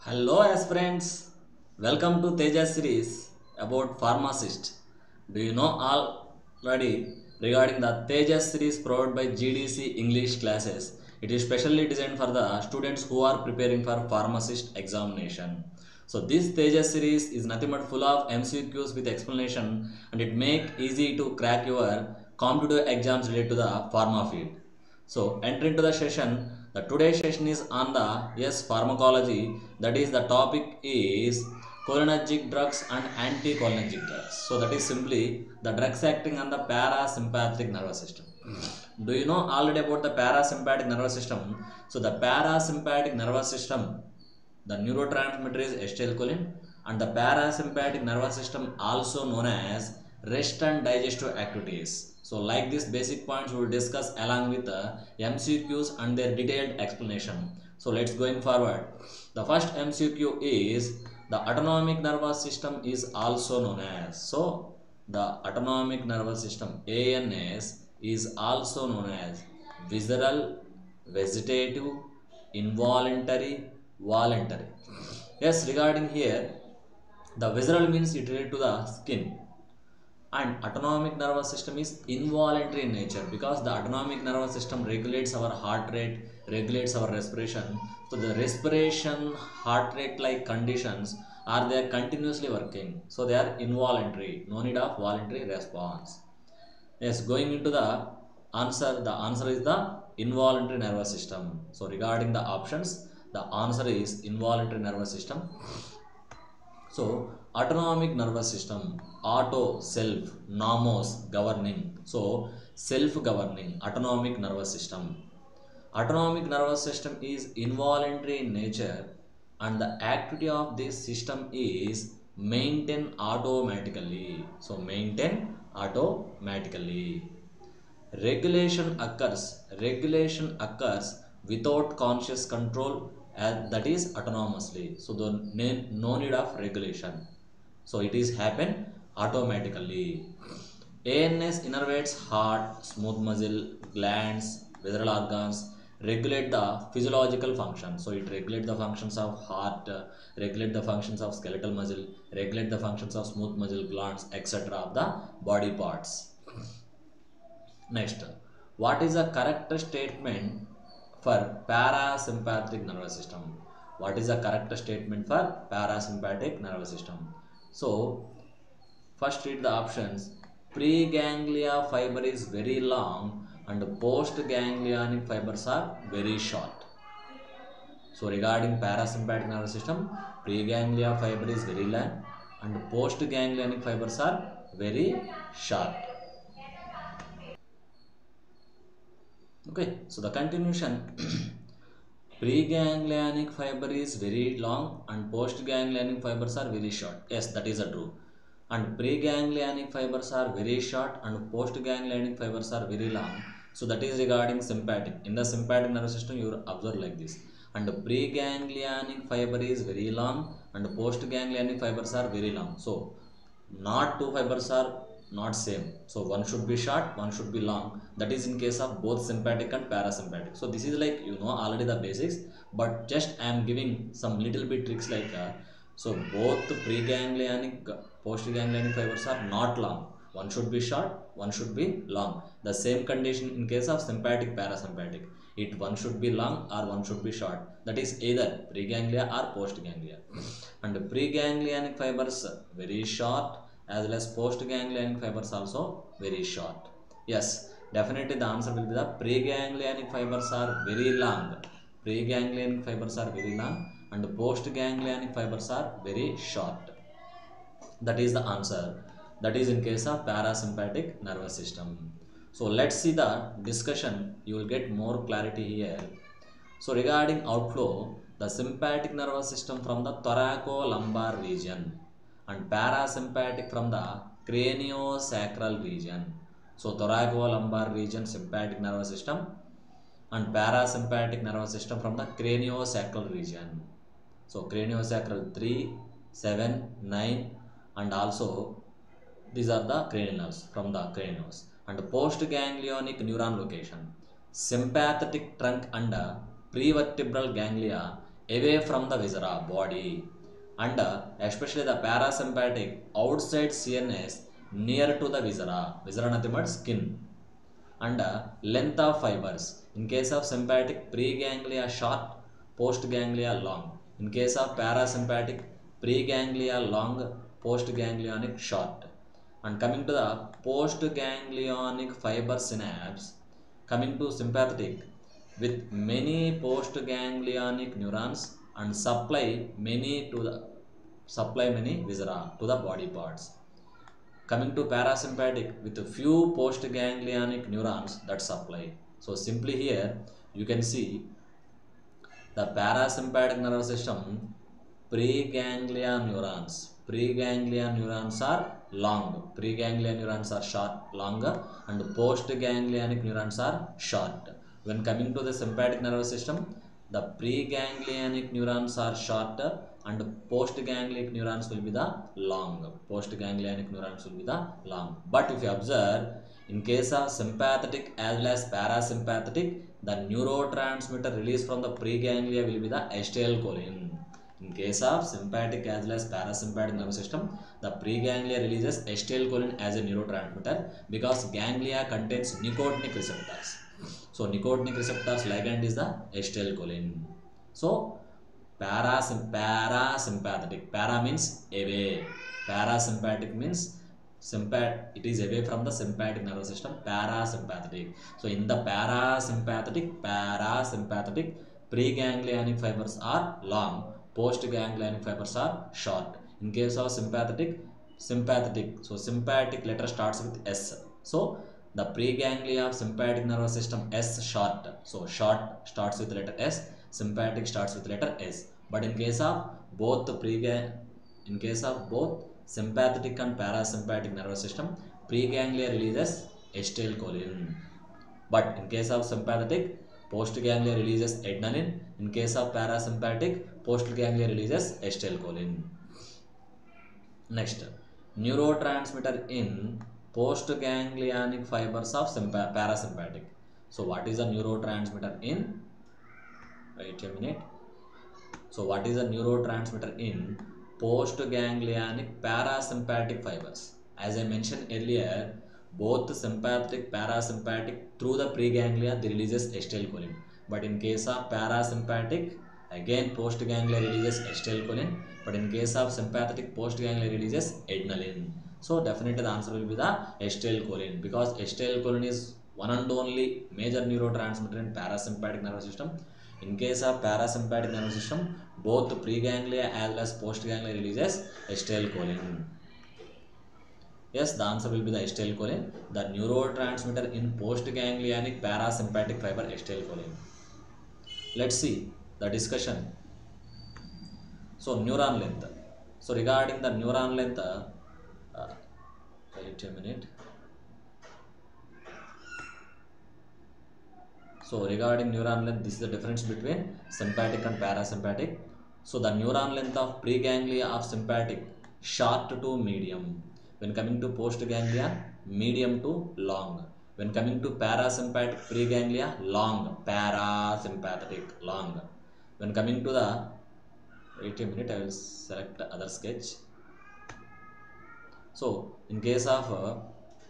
Hello aspirants, welcome to Tejas series about pharmacist. Do you know already regarding the Tejas series provided by GDC English classes? It is specially designed for the students who are preparing for pharmacist examination. So this Tejas series is nothing but full of MCQs with explanation and it make easy to crack your competitive exams related to the pharma field. So enter into the session. The today's session is on the pharmacology. That is the topic is cholinergic drugs and anticholinergic drugs. So that is simply the drugs acting on the parasympathetic nervous system. Do you know already about the parasympathetic nervous system? So the parasympathetic nervous system, the neurotransmitter is acetylcholine, and the parasympathetic nervous system also known as rest and digestive activities. So like this basic points we will discuss along with the MCQs and their detailed explanation. So let's going forward. The first MCQ is the autonomic nervous system is also known as. So the autonomic nervous system ANS is also known as visceral, vegetative, involuntary, voluntary. Yes, regarding here, the visceral means it related to the skin, and autonomic nervous system is involuntary in nature because the autonomic nervous system regulates our heart rate, regulates our respiration. So the respiration, heart rate like conditions are there continuously working. So they are involuntary, no need of voluntary response. Yes, going into the answer is the involuntary nervous system. So regarding the options, the answer is involuntary nervous system. So autonomic nervous system, auto, self, nomos, governing. So self-governing, autonomic nervous system. Autonomic nervous system is involuntary in nature and the activity of this system is maintain automatically. So maintain automatically. Regulation occurs without conscious control and that is autonomously. So the no need of regulation. So it is happen automatically. ANS innervates heart, smooth muscle, glands, visceral organs, regulate the physiological function. So it regulate the functions of heart, regulate the functions of skeletal muscle, regulate the functions of smooth muscle, glands, etc. of the body parts. Next, what is a correct statement for parasympathetic nervous system? What is a correct statement for parasympathetic nervous system? So, first read the options. Preganglia fiber is very long and postganglionic fibers are very short. So, regarding parasympathetic nervous system, preganglia fiber is very long and postganglionic fibers are very short. Okay, so the continuation. Preganglionic fiber is very long and postganglionic fibers are very short. Yes, that is a true. And preganglionic fibers are very short and postganglionic fibers are very long. So that is regarding sympathetic. In the sympathetic nervous system, you observe like this. And preganglionic fiber is very long and postganglionic fibers are very long. So not two fibers are not same, so one should be short, one should be long. That is in case of both sympathetic and parasympathetic. So this is like you know already the basics, but just I am giving some little bit tricks like so both preganglionic postganglionic fibers are not long, one should be short, one should be long. The same condition in case of sympathetic parasympathetic, it one should be long or one should be short, that is either preganglia or postganglia. And preganglionic fibers very short as well as postganglionic fibers also very short. Yes, definitely the answer will be the preganglionic fibers are very long. Preganglionic fibers are very long and postganglionic fibers are very short. That is the answer. That is in case of parasympathetic nervous system. So let's see the discussion, you will get more clarity here. So regarding outflow, the sympathetic nervous system from the thoracolumbar region and parasympathetic from the craniosacral region. So thoracolumbar region sympathetic nervous system and parasympathetic nervous system from the craniosacral region. So craniosacral 3, 7, 9 and also these are the cranial nerves from the cranials. And postganglionic neuron location, sympathetic trunk and prevertebral ganglia away from the viscera body, and especially the parasympathetic outside CNS near to the viscera. Viscera nothing but skin. And length of fibers. In case of sympathetic, preganglia short, postganglia long. In case of parasympathetic, preganglia long, postganglionic short. And coming to the postganglionic fiber synapse, coming to sympathetic, with many postganglionic neurons and supply many viscera to the body parts. Coming to parasympathetic, with a few postganglionic neurons that supply. So simply here you can see the parasympathetic nervous system, preganglia neurons. Preganglia neurons are long, preganglia neurons are short, longer, and postganglionic neurons are short. When coming to the sympathetic nervous system, the preganglionic neurons are shorter and postganglionic neurons will be the long. Postganglionic neurons will be the long. But if you observe, in case of sympathetic as well as parasympathetic, the neurotransmitter released from the preganglia will be the acetylcholine. In case of sympathetic as well as parasympathetic nervous system, the preganglia releases acetylcholine as a neurotransmitter because ganglia contains nicotinic receptors. So nicotinic receptors ligand is the acetylcholine. So parasympathetic, para means away, parasympathetic means it is away from the sympathetic nervous system, parasympathetic. So in the parasympathetic preganglionic fibers are long, postganglionic fibers are short. In case of sympathetic, so sympathetic letter starts with S. So the preganglia of sympathetic nervous system S short. So short starts with letter S, sympathetic starts with letter S. But in case of both sympathetic and parasympathetic nervous system, preganglia releases acetylcholine. But in case of sympathetic, postganglia releases adrenaline. In case of parasympathetic, postganglia releases acetylcholine. Next, neurotransmitter in postganglionic fibers of parasympathetic. So what is a neurotransmitter in? Wait a minute. So what is a neurotransmitter in postganglionic parasympathetic fibers? As I mentioned earlier, both sympathetic, parasympathetic, through the preganglia they releases acetylcholine. But in case of parasympathetic, again postganglia releases acetylcholine. But in case of sympathetic, postganglia releases adrenaline. So definitely the answer will be the acetylcholine, because acetylcholine is one and only major neurotransmitter in parasympathetic nervous system. In case of parasympathetic nervous system, both preganglia as well as postganglia releases acetylcholine. Yes, the answer will be the acetylcholine, the neurotransmitter in postganglionic parasympathetic fiber, acetylcholine. Let's see the discussion. So neuron length. So regarding the neuron length, wait a minute. So regarding neuron length, this is the difference between sympathetic and parasympathetic. So the neuron length of preganglia of sympathetic, short to medium. When coming to postganglia, medium to long. When coming to parasympathetic preganglia, long, parasympathetic, long. When coming to the, wait a minute, I will select other sketch. So in case of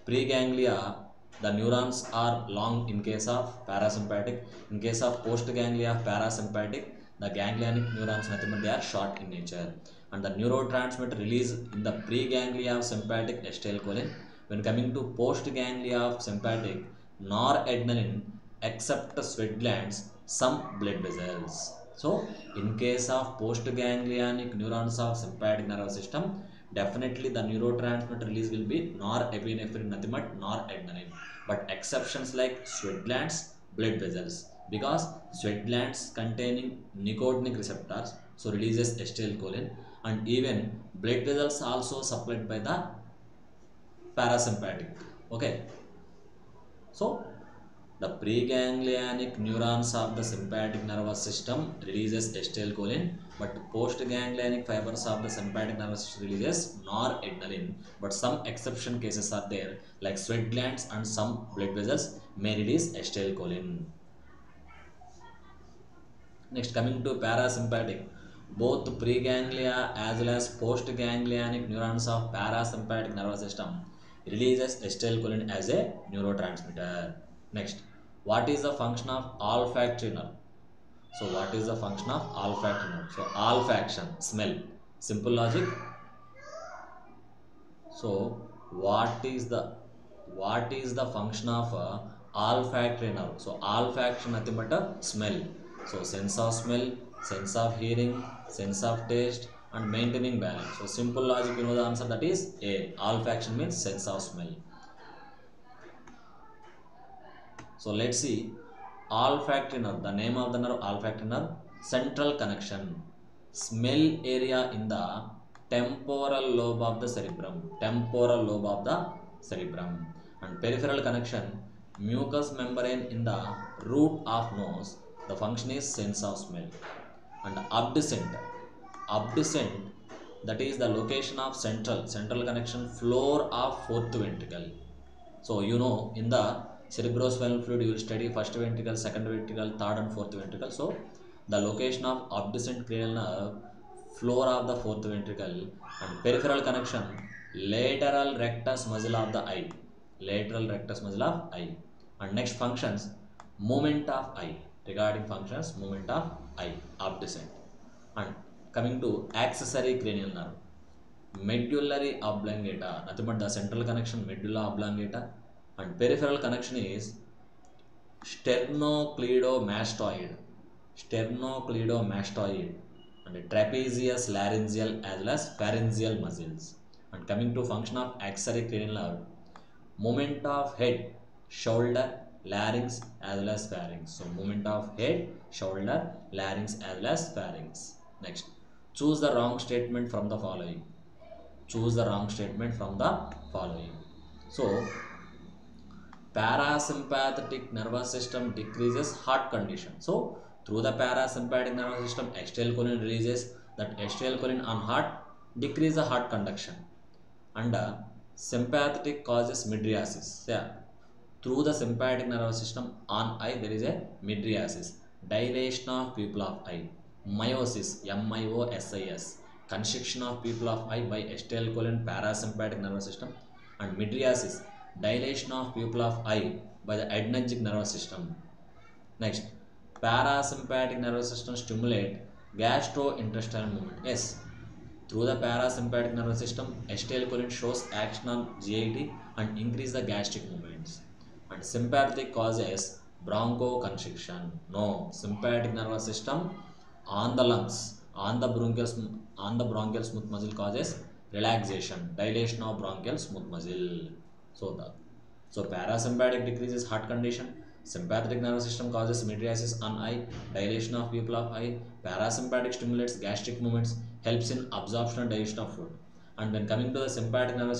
preganglia, the neurons are long in case of parasympathetic. In case of postganglia of parasympathetic, the ganglionic neurons nothing but they are short in nature. And the neurotransmitter released in the preganglia of sympathetic, acetylcholine. When coming to postganglia of sympathetic, noradrenaline, except sweat glands, some blood vessels. So in case of postganglionic neurons of sympathetic nervous system, definitely the neurotransmitter release will be norepinephrine, nothing but noradrenaline. But exceptions like sweat glands, blood vessels, because sweat glands containing nicotinic receptors, so releases acetylcholine. And even blood vessels also supplied by the parasympathetic. Okay, so the preganglionic neurons of the sympathetic nervous system releases acetylcholine, but postganglionic fibers of the sympathetic nervous system releases noradrenaline. But some exception cases are there, like sweat glands and some blood vessels may release acetylcholine. Next, coming to parasympathetic, both preganglia as well as postganglionic neurons of parasympathetic nervous system releases acetylcholine as a neurotransmitter. Next, what is the function of olfactory nerve? So, what is the function of olfactory nerve? So, olfaction, smell. Simple logic. So, what is the function of olfactory nerve? So, olfaction nothing but a smell. So, sense of smell, sense of hearing, sense of taste, and maintaining balance. So, simple logic, you know the answer, that is A. Olfaction means sense of smell. So, let's see olfactory nerve. The name of the nerve, olfactory nerve, central connection, smell area in the temporal lobe of the cerebrum, temporal lobe of the cerebrum, and peripheral connection, mucous membrane in the root of nose. The function is sense of smell. And abducent, that is the location of central connection, floor of fourth ventricle. So you know, in the cerebrospinal fluid you will study first ventricle, second ventricle, third and fourth ventricle. So the location of abducent cranial nerve, floor of the fourth ventricle, and peripheral connection, lateral rectus muscle of the eye, lateral rectus muscle of eye. And next, functions, movement of eye. Regarding functions, movement of eye, abducent. And coming to accessory cranial nerve, medullary oblongata, nothing but the central connection, medulla oblongata, and peripheral connection is sternocleidomastoid, sternocleidomastoid, and trapezius laryngeal as well as pharyngeal muscles. And coming to function of accessory cranial nerve, movement of head, shoulder, larynx as well as pharynx. So movement of head, shoulder, larynx as well as pharynx. Next, choose the wrong statement from the following. Choose the wrong statement from the following. So, parasympathetic nervous system decreases heart condition. So, through the parasympathetic nervous system, acetylcholine releases. That acetylcholine on heart decrease the heart conduction. And sympathetic causes mydriasis. Yeah. Through the sympathetic nervous system on eye, there is a mydriasis, dilation of pupil of eye, meiosis, MIOSIS, constriction of pupil of eye by acetylcholine parasympathetic nervous system, and mydriasis, dilation of pupil of eye by the adrenergic nervous system. Next, parasympathetic nervous system stimulate gastrointestinal movement. Yes, through the parasympathetic nervous system, acetylcholine shows action on GIT and increase the gastric movements. And sympathetic causes bronchoconstriction. No, sympathetic nervous system on the lungs, on the bronchial smooth muscle causes relaxation, dilation of bronchial smooth muscle. So parasympathetic decreases heart condition. Sympathetic nervous system causes mydriasis on eye, dilation of pupil of eye. Parasympathetic stimulates gastric movements, helps in absorption and digestion of food. And when coming to the sympathetic nervous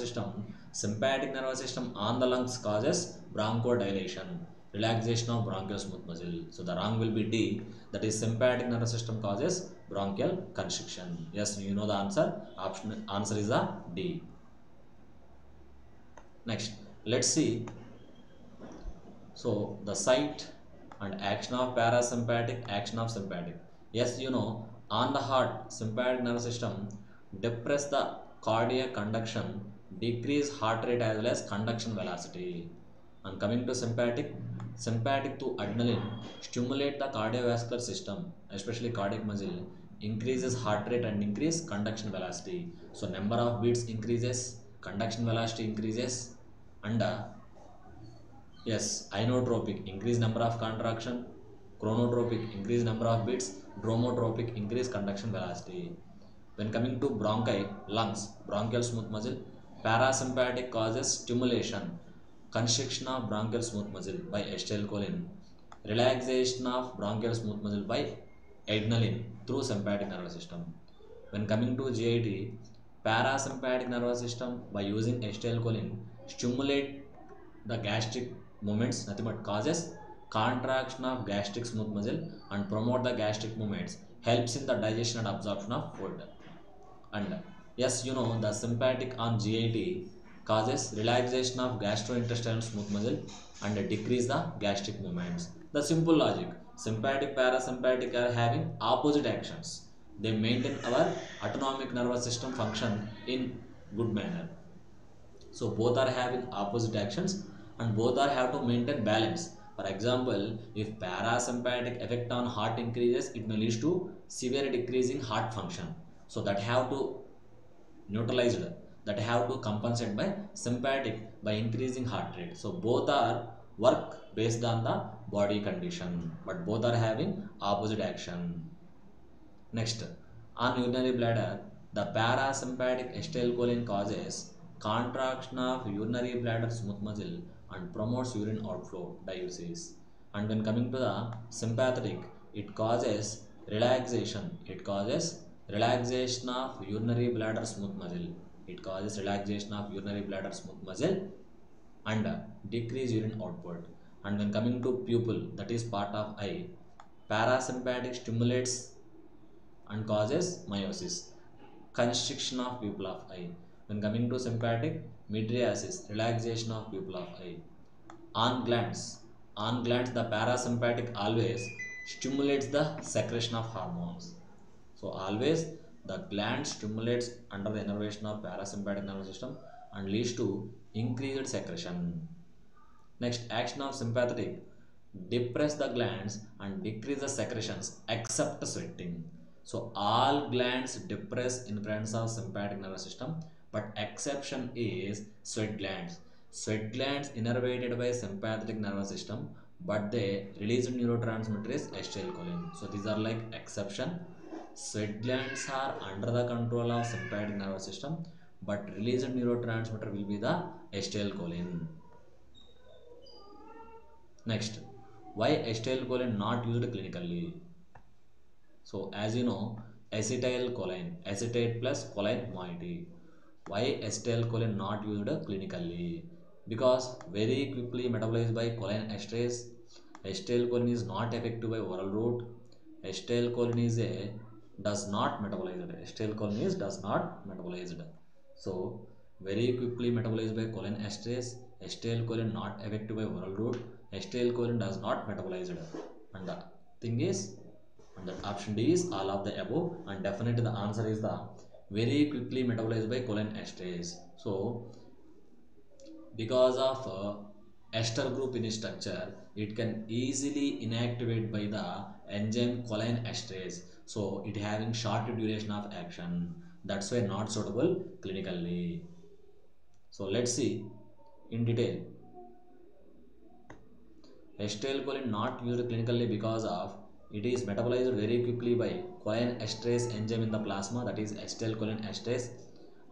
system on the lungs causes bronchodilation, relaxation of bronchial smooth muscle. So the wrong will be D, that is sympathetic nervous system causes bronchial constriction. Yes, you know the answer. Answer is the D. Next, let's see. So the site and action of parasympathetic, action of sympathetic. Yes, you know, on the heart, sympathetic nervous system depress the cardiac conduction, decrease heart rate as well as conduction velocity. And coming to sympathetic to adrenaline stimulate the cardiovascular system, especially cardiac muscle, increases heart rate and increase conduction velocity. So number of beats increases, conduction velocity increases, and yes, inotropic, increase number of contraction, chronotropic, increase number of beats, dromotropic, increase conduction velocity. When coming to bronchi, lungs, bronchial smooth muscle, parasympathetic causes stimulation, constriction of bronchial smooth muscle by acetylcholine, relaxation of bronchial smooth muscle by adrenaline through sympathetic nervous system. When coming to GIT, parasympathetic nervous system by using acetylcholine stimulate the gastric movements, nothing but causes contraction of gastric smooth muscle and promote the gastric movements, helps in the digestion and absorption of food. And yes, you know, the sympathetic on GIT causes relaxation of gastrointestinal smooth muscle and decrease the gastric movements. The simple logic, sympathetic, parasympathetic are having opposite actions. They maintain our autonomic nervous system function in good manner. So both are having opposite actions and both are have to maintain balance. For example, if parasympathetic effect on heart increases, it may lead to severe decrease in heart function. So that have to neutralized, that have to compensate by sympathetic by increasing heart rate. So both are work based on the body condition, but both are having opposite action. Next, on urinary bladder, the parasympathetic acetylcholine causes contraction of urinary bladder smooth muscle and promotes urine outflow diuresis. And when coming to the sympathetic, it causes relaxation. It causes relaxation of urinary bladder smooth muscle. It causes relaxation of urinary bladder smooth muscle and decrease urine output. And when coming to pupil, that is part of eye, parasympathetic stimulates and causes meiosis, constriction of pupil of eye. When coming to sympathetic, mydriasis, relaxation of pupil of eye. On glands, the parasympathetic always stimulates the secretion of hormones. So always the gland stimulates under the innervation of parasympathetic nervous system and leads to increased secretion. Next, action of sympathetic, depress the glands and decrease the secretions except sweating. So all glands depress in presence of sympathetic nervous system, but exception is sweat glands. Sweat glands innervated by sympathetic nervous system, but they release neurotransmitter is acetylcholine. So these are like exception. Sweat glands are under the control of sympathetic nervous system, but released neurotransmitter will be the acetylcholine. Next, why acetylcholine not used clinically? So as you know, acetylcholine, acetate plus choline moiety. Why acetylcholine not used clinically? Because very quickly metabolized by choline esterase. Acetylcholine is not effective by oral route. Acetylcholine is a does not metabolize. Acetylcholine is does not metabolize. So very quickly metabolized by choline esterase. Acetylcholine not effective by oral route. Acetylcholine does not metabolize. And the thing is, and that option D is all of the above, and definitely the answer is the very quickly metabolized by choline esterase. So because of ester group in its structure, it can easily inactivate by the enzyme choline esterase. So it having short duration of action. That's why not suitable clinically. So let's see in detail. Acetylcholine not used clinically because of it is metabolized very quickly by choline esterase enzyme in the plasma, that is acetylcholine esterase,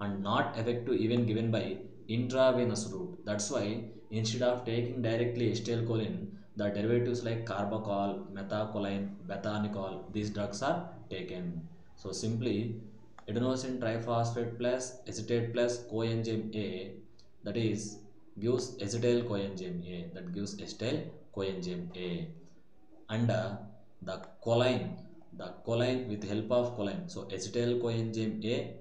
and not effective even given by intravenous route. That's why instead of taking directly acetylcholine, the derivatives like carbachol, methacholine, beta-nicol, these drugs are taken. So simply adenosine triphosphate plus acetate plus coenzyme A, that is gives acetyl coenzyme A, that gives acetyl coenzyme A, and the choline, with help of choline, so acetyl coenzyme A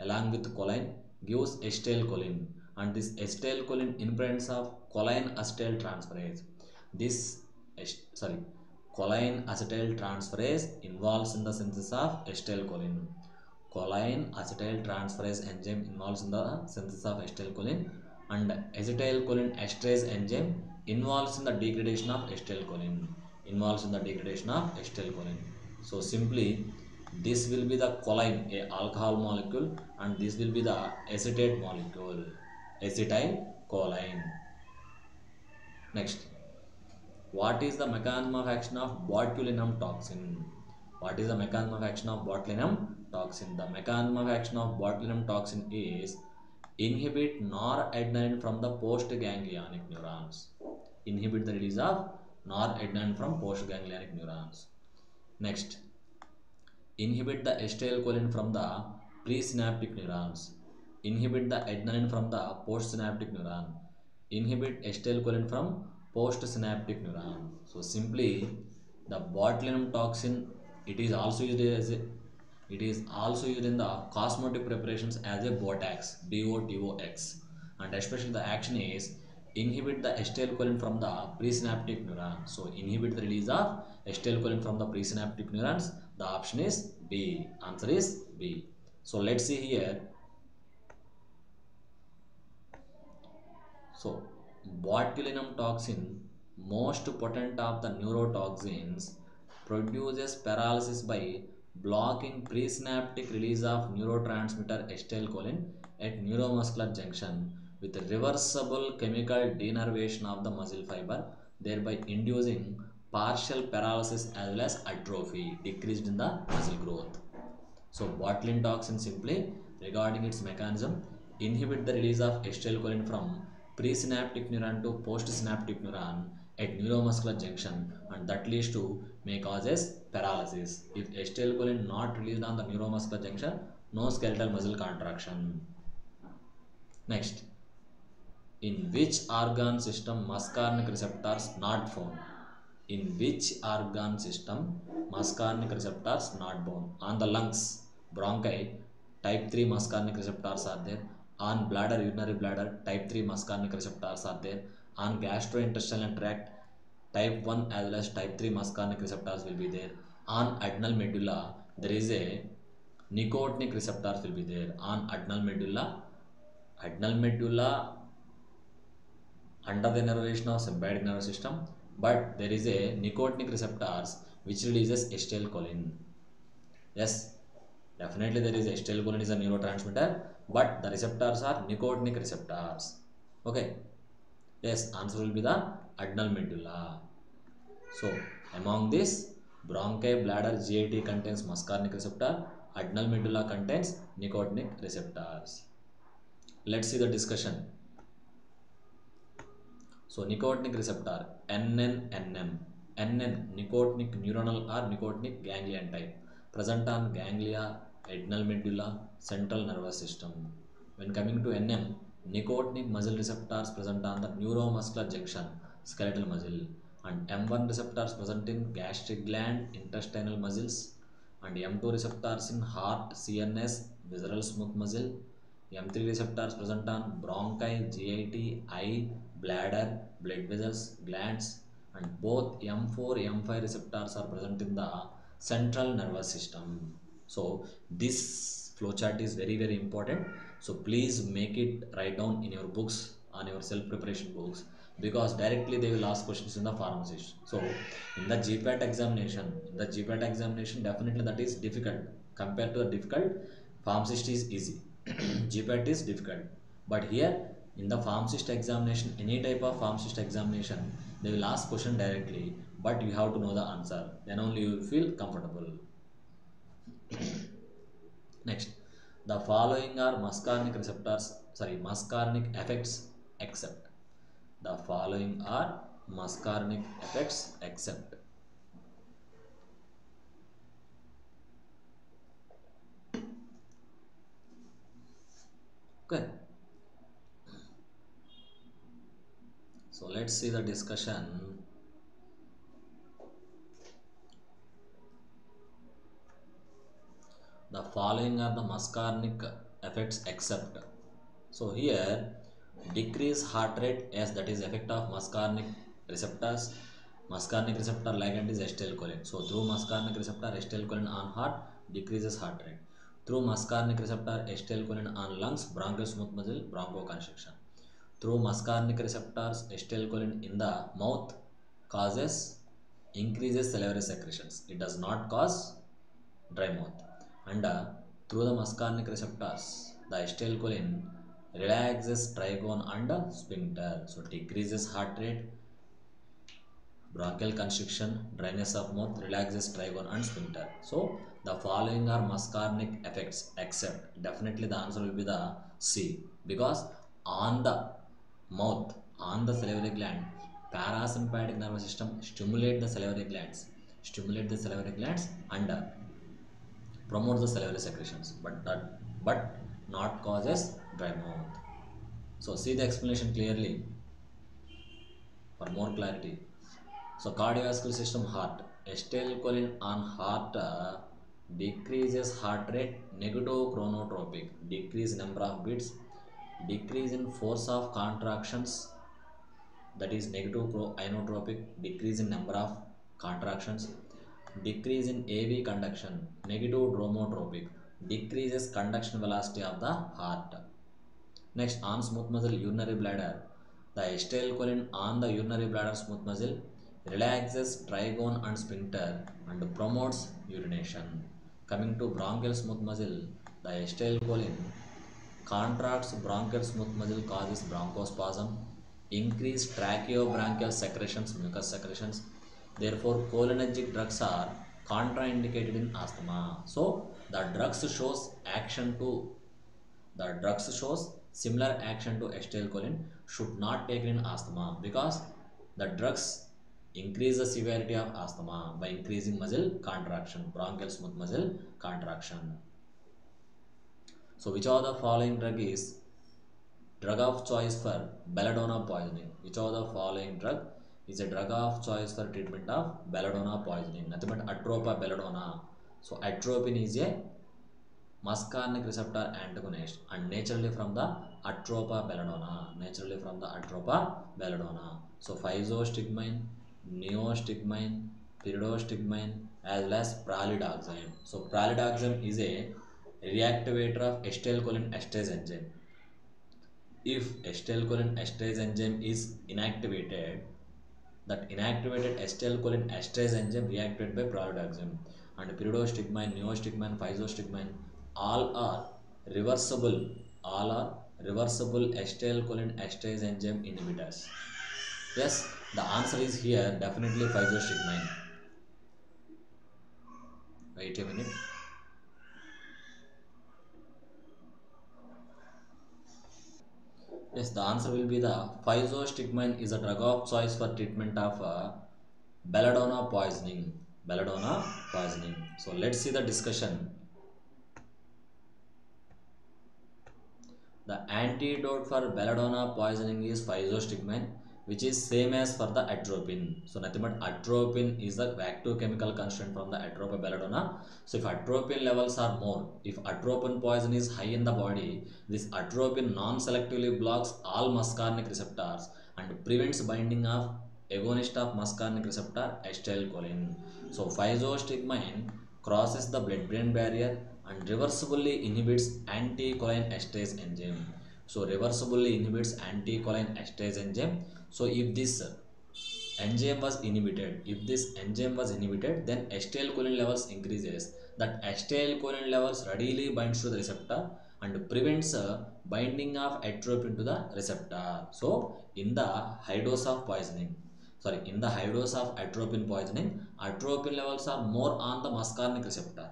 along with choline gives acetylcholine, and this acetylcholine in presence of choline acetyl transferase, this sorry, choline acetyl transferase involves in the synthesis of acetylcholine. Choline acetyl transferase enzyme involves in the synthesis of acetylcholine, and acetylcholine esterase enzyme involves in the degradation of acetylcholine. So simply this will be the choline, a alcohol molecule, and this will be the acetate molecule, acetylcholine. Next, what is the mechanism of action of botulinum toxin? What is the mechanism of action of botulinum toxin? The mechanism of action of botulinum toxin is inhibit noradrenaline from the postganglionic neurons. Inhibit the release of noradrenaline from postganglionic neurons. Next, inhibit the acetylcholine from the presynaptic neurons. Inhibit the adrenaline from the postsynaptic neuron. Inhibit acetylcholine from postsynaptic neuron. So simply the botulinum toxin, it is also used as a, it is also used in the cosmetic preparations as a Botox, BOTOX, and especially the action is inhibit the acetylcholine from the presynaptic neuron. So inhibit the release of acetylcholine from the presynaptic neurons? The option is B. Answer is B. So let's see here. So botulinum toxin, most potent of the neurotoxins, produces paralysis by blocking presynaptic release of neurotransmitter acetylcholine at neuromuscular junction with reversible chemical denervation of the muscle fiber, thereby inducing partial paralysis as well as atrophy, decreased in the muscle growth. So botulinum toxin simply regarding its mechanism inhibit the release of acetylcholine from presynaptic neuron to postsynaptic neuron at neuromuscular junction, and that leads to may causes paralysis. If acetylcholine not released on the neuromuscular junction, no skeletal muscle contraction. Next, in which organ system muscarinic receptors not found? In which organ system muscarinic receptors not bound? On the lungs, bronchi, type 3 muscarinic receptors are there. On bladder, urinary bladder, type 3 muscarinic receptors are there. On gastrointestinal tract, type 1 as well as type 3 muscarinic receptors will be there. On adrenal medulla, there is a nicotinic receptors will be there. On adrenal medulla under the innervation of sympathetic nervous system, but there is a nicotinic receptors which releases acetylcholine. Yes, definitely there is acetylcholine is a neurotransmitter, but the receptors are nicotinic receptors. Okay. Yes, answer will be the adrenal medulla. So among this, bronchi, bladder, GIT contains muscarinic receptor, adrenal medulla contains nicotinic receptors. Let's see the discussion. So nicotinic receptor NNNM. NN nicotinic neuronal or nicotinic ganglion type, present on ganglia, adrenal medulla, central nervous system. When coming to NM, nicotinic muscle receptors present on the neuromuscular junction, skeletal muscle, and M1 receptors present in gastric gland, intestinal muscles, and M2 receptors in heart, CNS, visceral smooth muscle. M3 receptors present on bronchi, GIT, eye, bladder, blood vessels, glands, and both M4, M5 receptors are present in the central nervous system. So this flowchart is very important. So please make it write down in your books, on your self preparation books, because directly they will ask questions in the pharmacist. So in the GPAT examination, definitely that is difficult compared to the difficult. Pharmacist is easy. GPAT is difficult, but here in the pharmacist examination, any type of pharmacist examination, they will ask question directly, but you have to know the answer. Then only you will feel comfortable. Next, the following are muscarinic effects except. The following are muscarinic effects except. Okay. So let's see the discussion. The following are the muscarinic effects except. So here, decrease heart rate, as that is effect of muscarinic receptors. Muscarinic receptor ligand is acetylcholine. So through muscarinic receptor acetylcholine on heart decreases heart rate. Through muscarinic receptor acetylcholine on lungs, bronchial smooth muscle, bronchoconstriction. Through muscarinic receptors acetylcholine in the mouth causes increases salivary secretions. It does not cause dry mouth. And through the muscarinic receptors, the acetylcholine relaxes trigone and sphincter. So decreases heart rate, bronchial constriction, dryness of mouth, relaxes trigone and sphincter. So the following are muscarinic effects except. Definitely the answer will be the C, because on the mouth, on the salivary gland, parasympathetic nervous system stimulate the salivary glands, and promotes the salivary secretions, but not causes dry mouth. So see the explanation clearly for more clarity. So cardiovascular system, heart, acetylcholine on heart decreases heart rate, negative chronotropic, decrease number of beats, decrease in force of contractions, that is negative inotropic, decrease in number of contractions. Decrease in AV conduction, negative dromotropic, decreases conduction velocity of the heart. Next, on smooth muscle urinary bladder, the acetylcholine on the urinary bladder smooth muscle relaxes trigone and sphincter and promotes urination. Coming to bronchial smooth muscle, the acetylcholine contracts bronchial smooth muscle, causes bronchospasm, increase tracheobronchial secretions, mucus secretions. Therefore, cholinergic drugs are contraindicated in asthma. So, the drugs shows similar action to acetylcholine should not taken in asthma because the drugs increase the severity of asthma by increasing muscle contraction, bronchial smooth muscle contraction. So which of the following drug is drug of choice for belladonna poisoning? Which of the following drug is a drug of choice for treatment of belladonna poisoning? Nothing but atropa belladonna. So atropine is a muscarinic receptor antagonist and naturally from the Atropa belladonna. So physostigmine, neostigmine, pyridostigmine as well as pralidoxime. So pralidoxime is a reactivator of acetylcholine esterase enzyme. If acetylcholine esterase enzyme is inactivated, that inactivated acetylcholine esterase enzyme reacted by pralidoxime, and pyridostigmine, neostigmine, physostigmine reversible all are reversible acetylcholine esterase enzyme inhibitors. Yes, the answer is here definitely physostigmine. Wait a minute. Yes, the answer will be the physostigmine is a drug of choice for treatment of belladonna poisoning. So let's see the discussion. The antidote for belladonna poisoning is physostigmine, which is same as for the atropine. So nothing but atropine is the active chemical constituent from the atropa belladonna. So if atropine levels are more, if atropine poison is high in the body, this atropine non-selectively blocks all muscarinic receptors and prevents binding of agonist of muscarinic receptor acetylcholine. So physostigmine crosses the blood-brain barrier and reversibly inhibits anticholine esterase enzyme. So reversibly inhibits anticholine esterase enzyme. So if this enzyme was inhibited, then acetylcholine levels increases. That acetylcholine levels readily binds to the receptor and prevents binding of atropine to the receptor. So in the high dose of poisoning, in the high dose of atropine poisoning, atropine levels are more on the muscarinic receptor.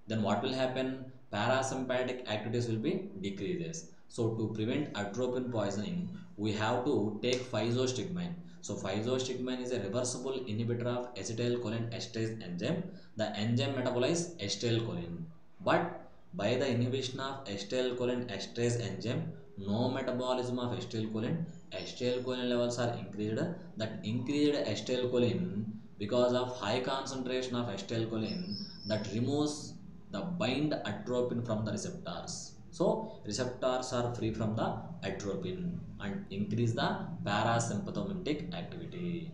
Then what will happen? Parasympathetic activities will be decreases. So to prevent atropine poisoning, we have to take physostigmine. So physostigmine is a reversible inhibitor of acetylcholine esterase enzyme. The enzyme metabolizes acetylcholine. But by the inhibition of acetylcholine esterase enzyme, no metabolism of acetylcholine levels are increased. That increased acetylcholine, because of high concentration of acetylcholine, that removes the bind atropine from the receptors. So receptors are free from the atropine and increase the parasympathetic activity.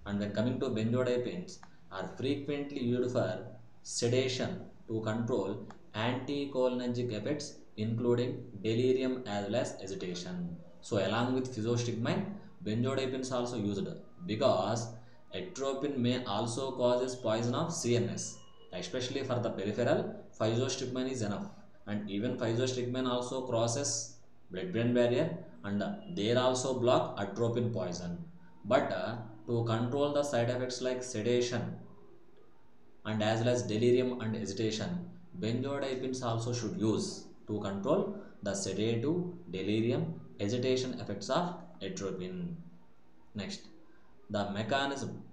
And when coming to benzodiazepines, are frequently used for sedation to control anticholinergic effects including delirium as well as agitation. So along with physostigmine, benzodiazepines also used because atropine may also causes poison of CNS, especially for the peripheral. Physostigmine is enough, and even physostigmine also crosses blood-brain barrier and they also block atropine poison. But to control the side effects like sedation and as well as delirium and agitation, benzodiazepines also should use to control the sedative, delirium, agitation effects of atropine. Next, the mechanism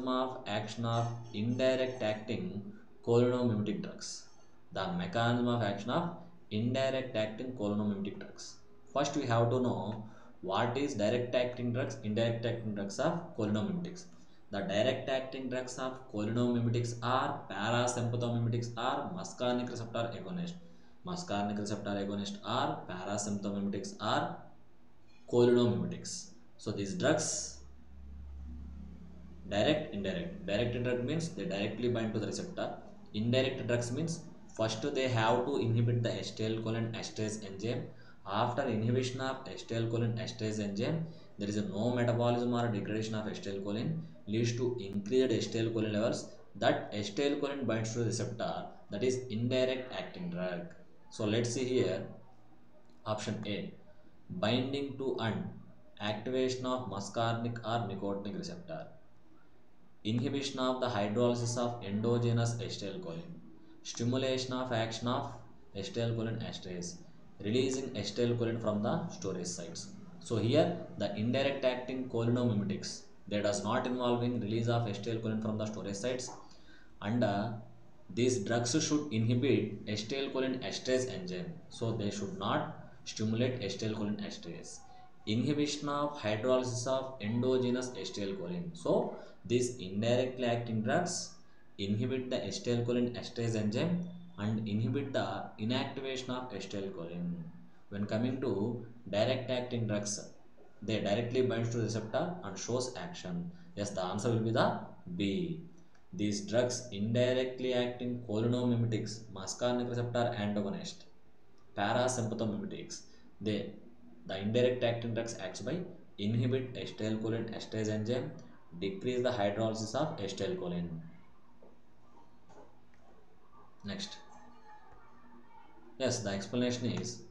of action of indirect acting cholinomimetic drugs. The mechanism of action of indirect acting cholinomimetic drugs. First, we have to know what is direct acting drugs, indirect acting drugs of cholinomimetics. The direct acting drugs of cholinomimetics are parasympathomimetics or muscarinic receptor agonist. Muscarinic receptor agonist or parasympathomimetics or cholinomimetics. So these drugs Direct, indirect. Direct drug means they directly bind to the receptor. Indirect drugs means first they have to inhibit the acetylcholine esterase enzyme. After inhibition of acetylcholine esterase enzyme, there is no metabolism or degradation of acetylcholine leads to increased acetylcholine levels. That acetylcholine binds to the receptor. That is indirect acting drug. So let's see here. Option A, binding to and activation of muscarinic or nicotinic receptor, inhibition of the hydrolysis of endogenous acetylcholine, stimulation of action of acetylcholine esterase, releasing acetylcholine from the storage sites. So here the indirect acting cholinomimetics, that does not involving release of acetylcholine from the storage sites, and these drugs should inhibit acetylcholine esterase enzyme, so they should not stimulate acetylcholine esterase. Inhibition of hydrolysis of endogenous acetylcholine, so these indirectly acting drugs inhibit the acetylcholine esterase enzyme and inhibit the inactivation of acetylcholine. When coming to direct acting drugs, they directly bind to the receptor and shows action. Yes, the answer will be the B. These drugs indirectly acting cholinomimetics, muscarinic receptor antagonist, parasympathomimetics. They, the indirect acting drugs acts by inhibit acetylcholine esterase enzyme, decrease the hydrolysis of acetylcholine. Next, yes, the explanation is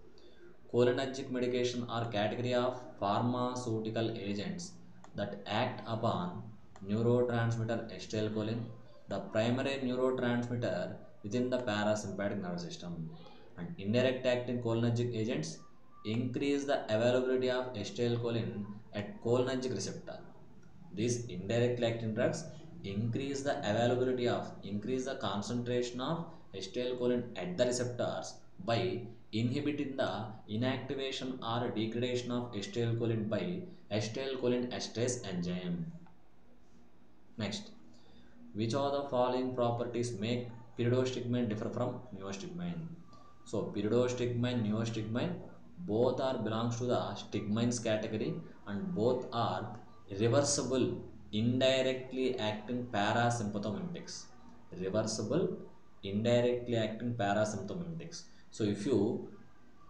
cholinergic medication are category of pharmaceutical agents that act upon neurotransmitter acetylcholine, the primary neurotransmitter within the parasympathetic nervous system. And indirect acting cholinergic agents increase the availability of acetylcholine at cholinergic receptor. These indirectly acting drugs increase the concentration of acetylcholine at the receptors by inhibiting the inactivation or degradation of acetylcholine by acetylcholine esterase enzyme. Next, which of the following properties make pyridostigmine differ from neostigmine? So pyridostigmine, neostigmine, both are belongs to the stigmines category and both are reversible indirectly acting parasympathomimetics. Reversible indirectly acting parasympathomimetics. So if you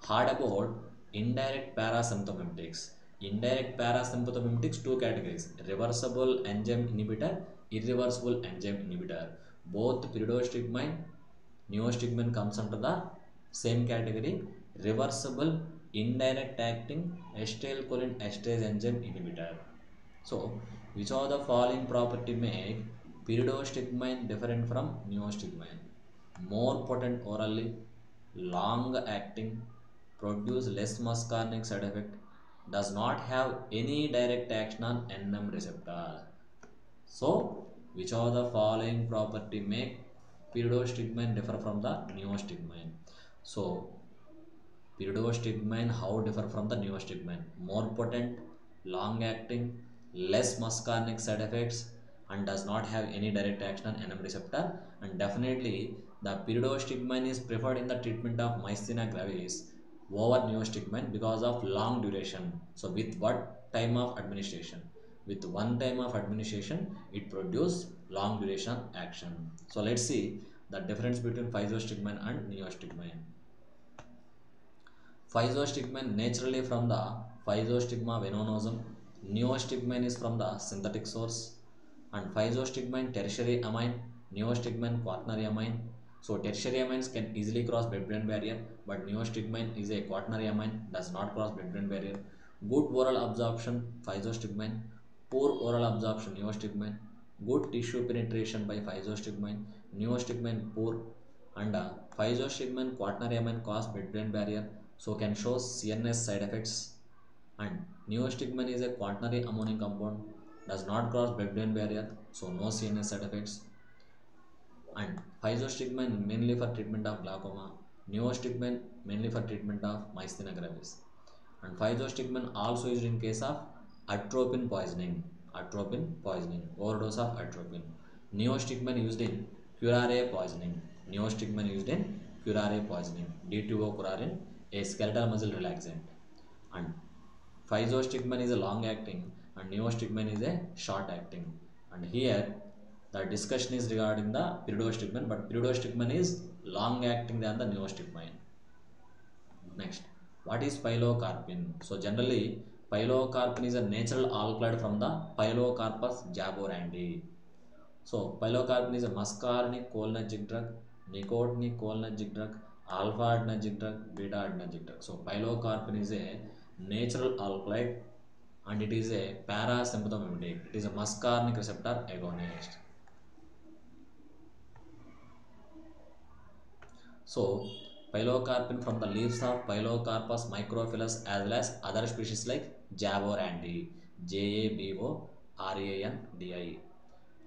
heard about indirect parasympathomimetics. Indirect parasympathomimetics, two categories: reversible enzyme inhibitor, irreversible enzyme inhibitor. Both pyridostigmine, neostigmine comes under the same category: reversible indirect acting acetylcholine esterase enzyme inhibitor. So which of the following property make pyridostigmine different from neostigmine? More potent orally, long acting, produce less muscarinic side effect, does not have any direct action on NM receptor. So which of the following property make pyridostigmine differ from the neostigmine? So pyridostigmine how differ from the neostigmine? More potent, long acting, less muscarinic side effects, and does not have any direct action on NM receptor. And definitely the pyridostigmine is preferred in the treatment of myasthenia gravis over neostigmine because of long duration. So with what time of administration? With one time of administration, it produces long duration action. So let's see the difference between physostigmine and neostigmine. Physostigmine naturally from the Physostigma venenosum. Neostigmine is from the synthetic source. And physostigmine tertiary amine, neostigmine quaternary amine. So tertiary amines can easily cross blood-brain barrier, but neostigmine is a quaternary amine, does not cross blood-brain barrier. Good oral absorption, physostigmine. Poor oral absorption, neostigmine. Good tissue penetration by physostigmine, neostigmine poor. And physostigmine quaternary amine cause blood-brain barrier, so can show CNS side effects. And neostigmine is a quaternary ammonium compound, does not cross blood-brain barrier, so no CNS side effects. And physostigmine mainly for treatment of glaucoma, neostigmine mainly for treatment of myasthenia gravis. And physostigmine also used in case of atropine poisoning, overdose of atropine. Neostigmine used in curare poisoning, D2O curarin, a skeletal muscle relaxant. And physostigmine is a long acting and neostigmine is a short acting. And here the discussion is regarding the pyridostigmine, but pyridostigmine is long acting than the neostigmine. Next, what is pilocarpine? So generally, pilocarpine is a natural alkaloid from the Pilocarpus jaborandi. So pilocarpine is a muscarinic cholinergic drug, nicotinic cholinergic drug, alpha adrenergic drug, beta adrenergic drug. So pilocarpine is a natural alkaloid and it is a parasympathomimic. It is a muscarinic receptor agonist. So pilocarpine from the leaves of Pilocarpus microphyllus as well as other species like jaborandi, Jaborandi,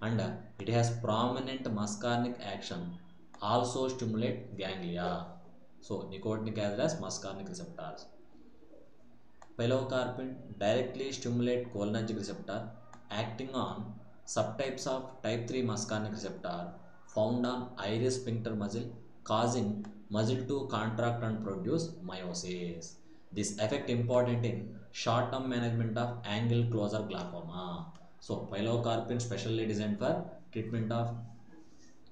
and it has prominent muscarinic action, also stimulate ganglia. So nicotinic as well as muscarinic receptors. Pilocarpine directly stimulate cholinergic receptor acting on subtypes of type 3 muscarinic receptor found on iris sphincter muscle, causing muscle to contract and produce meiosis. This effect important in short-term management of angle closure glaucoma. So pilocarpine specially designed for treatment of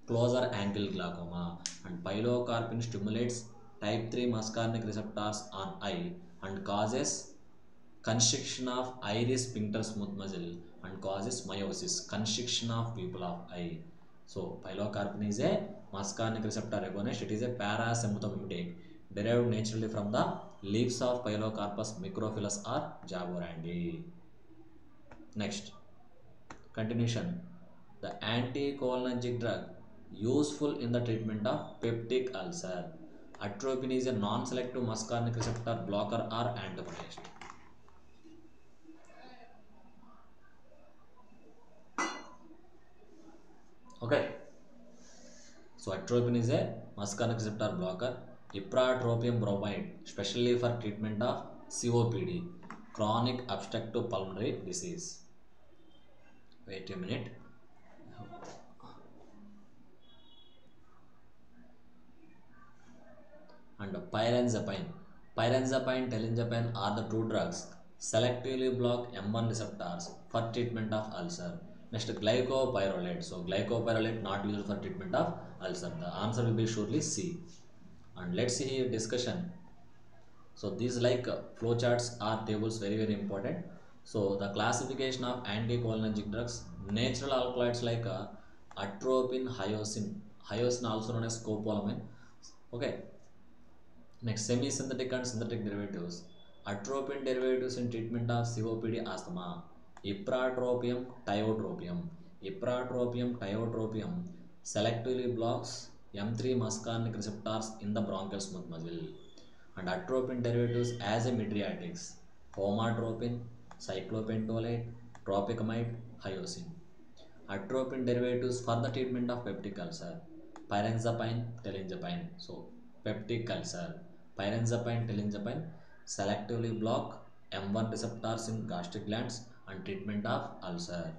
closer angle glaucoma, and pilocarpine stimulates type 3 muscarinic receptors on eye and causes constriction of iris sphincter smooth muscle and causes meiosis, constriction of pupil of eye. So pilocarpine is a muscarinic receptor agonist. It is a parasympathomimic derived naturally from the leaves of Pilocarpus microphyllus or jaborandi. Next, continuation. The anticholinergic drug useful in the treatment of peptic ulcer. Atropine is a non-selective muscarinic receptor blocker or antagonist. Okay, so atropine is a muscarinic receptor blocker. Ipratropium bromide, specially for treatment of COPD, chronic obstructive pulmonary disease. Wait a minute. And pyranzapine. Pyranzapine, telenzapine are the two drugs selectively block M1 receptors for treatment of ulcer. Next, glycopyrrolate. So glycopyrrolate not used for treatment of ulcer. The answer will be surely C. And let's see here discussion. So these like flowcharts are tables very important. So the classification of anticholinergic drugs, natural alkaloids like atropine, hyoscine also known as scopolamine. Okay. Next, semi-synthetic and synthetic derivatives. Atropine derivatives in treatment of COPD asthma. Ipratropium, tiotropium. Ipratropium, tiotropium selectively blocks M3 muscarinic receptors in the bronchial smooth muscle. And atropine derivatives as a mydriatics. Homatropine, cyclopentolate, tropicamide, hyoscine. Atropine derivatives for the treatment of peptic ulcer. Pyranzapine, telenzapine. So, peptic ulcer. Pyranzapine, telenzapine selectively block M1 receptors in gastric glands and treatment of ulcer.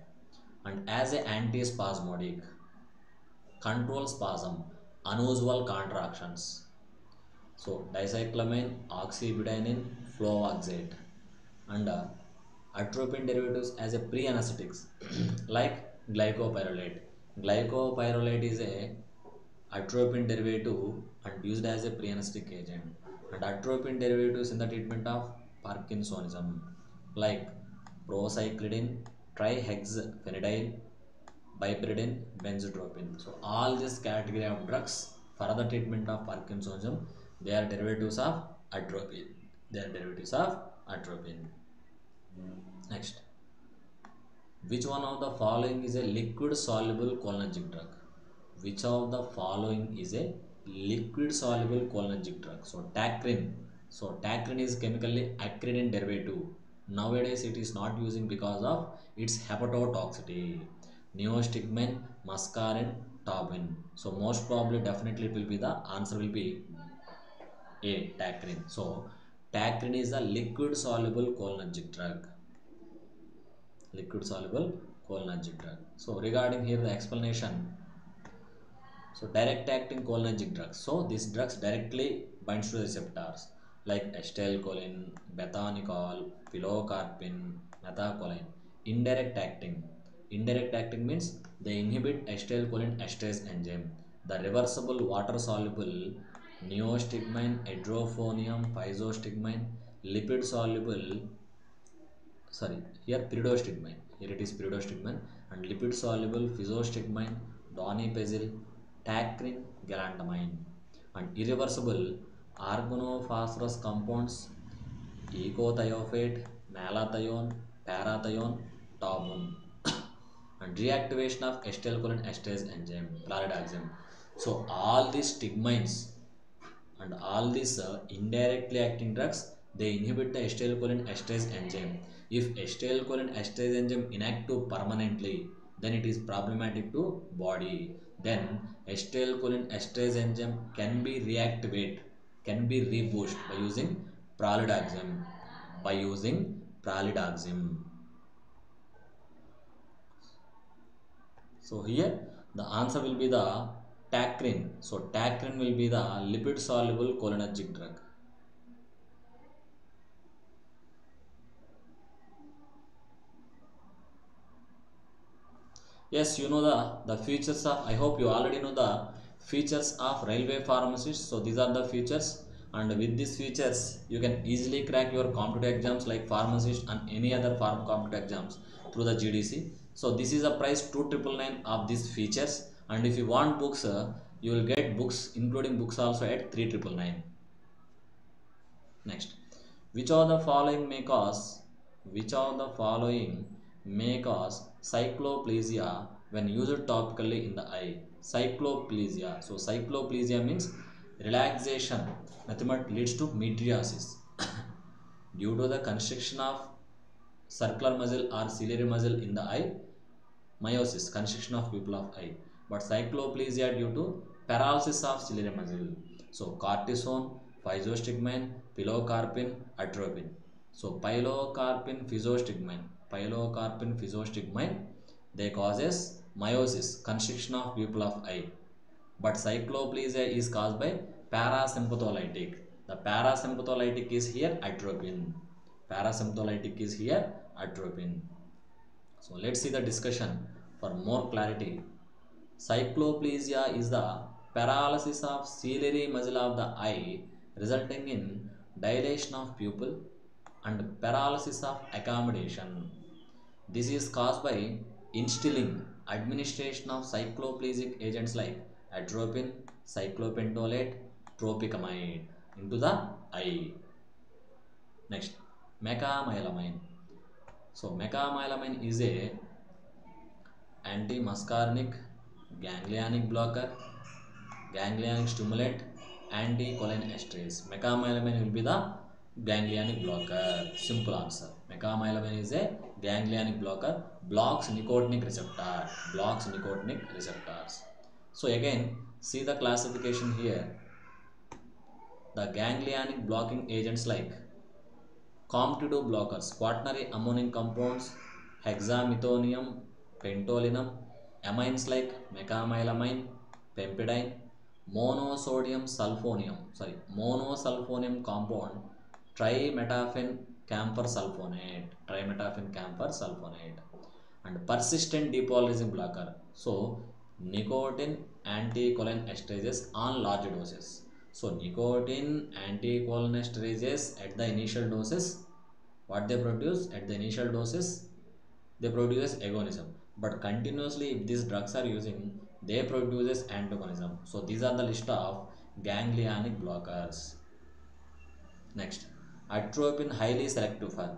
And as a antispasmodic, control spasm, unusual contractions. So, dicyclamine, oxybutynine, fluvoxate, and atropine derivatives as a pre-anesthetics like glycopyrrolate. Glycopyrrolate is a atropine derivative and used as a pre-anesthetic agent. And atropine derivatives in the treatment of Parkinsonism like procyclidine, trihexyphenidyl, piperidine, benzotropine. So all this category of drugs for the treatment of Parkinsonism, they are derivatives of atropine. They are derivatives of atropine. Next, which one of the following is a liquid soluble cholinergic drug? Which of the following is a liquid soluble cholinergic drug? So tacrin. So tacrin is chemically acridine derivative. Nowadays it is not using because of its hepatotoxicity. Neostigmine, muscarin, taurin. So most probably definitely it will be the answer will be A, tacrin. So tacrin is a liquid soluble cholinergic drug. Liquid soluble cholinergic drug. So regarding here the explanation. So direct acting cholinergic drugs. So these drugs directly binds to the receptors like acetylcholine, bethanicol, pilocarpine, methacholine. Indirect acting Indirect acting means they inhibit acetylcholine esterase enzyme. The reversible water-soluble neostigmine, hydrophonium, physostigmine, lipid-soluble, sorry, here pyridostigmine. Here it is pyridostigmine and lipid-soluble physostigmine, donepezil, tacrin, galantamine, and irreversible organophosphorus compounds ecothiopate, malathion, parathion, tauben, and reactivation of acetylcholine esterase enzyme, pralidoxime. So all these stigmines and all these indirectly acting drugs, they inhibit the acetylcholine esterase enzyme. If acetylcholine esterase enzyme inactive permanently, then it is problematic to body. Then acetylcholine esterase enzyme can be reactivate, can be reboost by using pralidoxime, by using pralidoxime. So here the answer will be the tacrin. So tacrin will be the lipid soluble cholinergic drug. Yes, you know the features of, I hope you already know the features of railway pharmacist. So these are the features, and with these features you can easily crack your competitive exams like pharmacist and any other farm competitive exams through the GDC. So this is a price 2999 of these features, and if you want books, you will get books including books also at 3999. Next, which of the following may cause which of the following may cause cycloplegia when used topically in the eye? Cycloplegia. So cycloplegia means relaxation. Nothing but leads to mydriasis due to the constriction of circular muscle or ciliary muscle in the eye. Meiosis, constriction of pupil of eye, but cycloplegia due to paralysis of ciliary muscle. So cortisone, physostigmine, pilocarpine, atropine. So pilocarpine physostigmine, they causes meiosis, constriction of pupil of eye, but cycloplegia is caused by parasympatholytic. The parasympatholytic is here atropine. Parasympatholytic is here atropine. So let's see the discussion for more clarity. Cycloplegia is the paralysis of ciliary muscle of the eye resulting in dilation of pupil and paralysis of accommodation. This is caused by instilling administration of cycloplesic agents like atropine, cyclopentolate, tropicamide into the eye. Next, mecamylamine. So mecamylamine is a anti-muscarinic, ganglionic blocker, ganglionic stimulant, anticholinesterase. Mecamylamine will be the ganglionic blocker. Simple answer. Mecamylamine is a ganglionic blocker, blocks nicotinic receptor, blocks nicotinic receptors. So again, see the classification here. The ganglionic blocking agents like competitive blockers, quaternary ammonium compounds, hexamethonium, pentolinum, amines like mecamylamine, pempidine, monosulfonium compound, trimethaphene camphor sulfonate, and persistent depolarizing blocker. So, nicotine anticholinesterases on large doses. So, nicotine anticholinesterases at the initial doses, what they produce at the initial doses, they produce agonism. But continuously, if these drugs are using, they produces antagonism. So, these are the list of ganglionic blockers. Next, atropine highly selective for.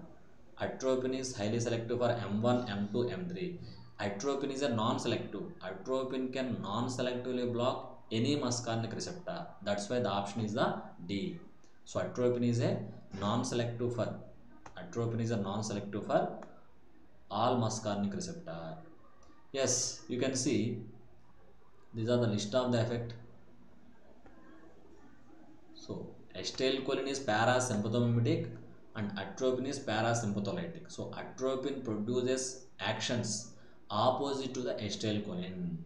Atropine is highly selective for M1, M2, M3. Atropine is a non-selective. Atropine can non-selectively block any muscarinic receptor. That's why the option is the D. So atropine is a non-selective for. Atropine is a non-selective for all muscarinic receptor. Yes, you can see these are the list of the effect. So acetylcholine is parasympathomimetic and atropine is parasympatholytic. So atropine produces actions opposite to the acetylcholine.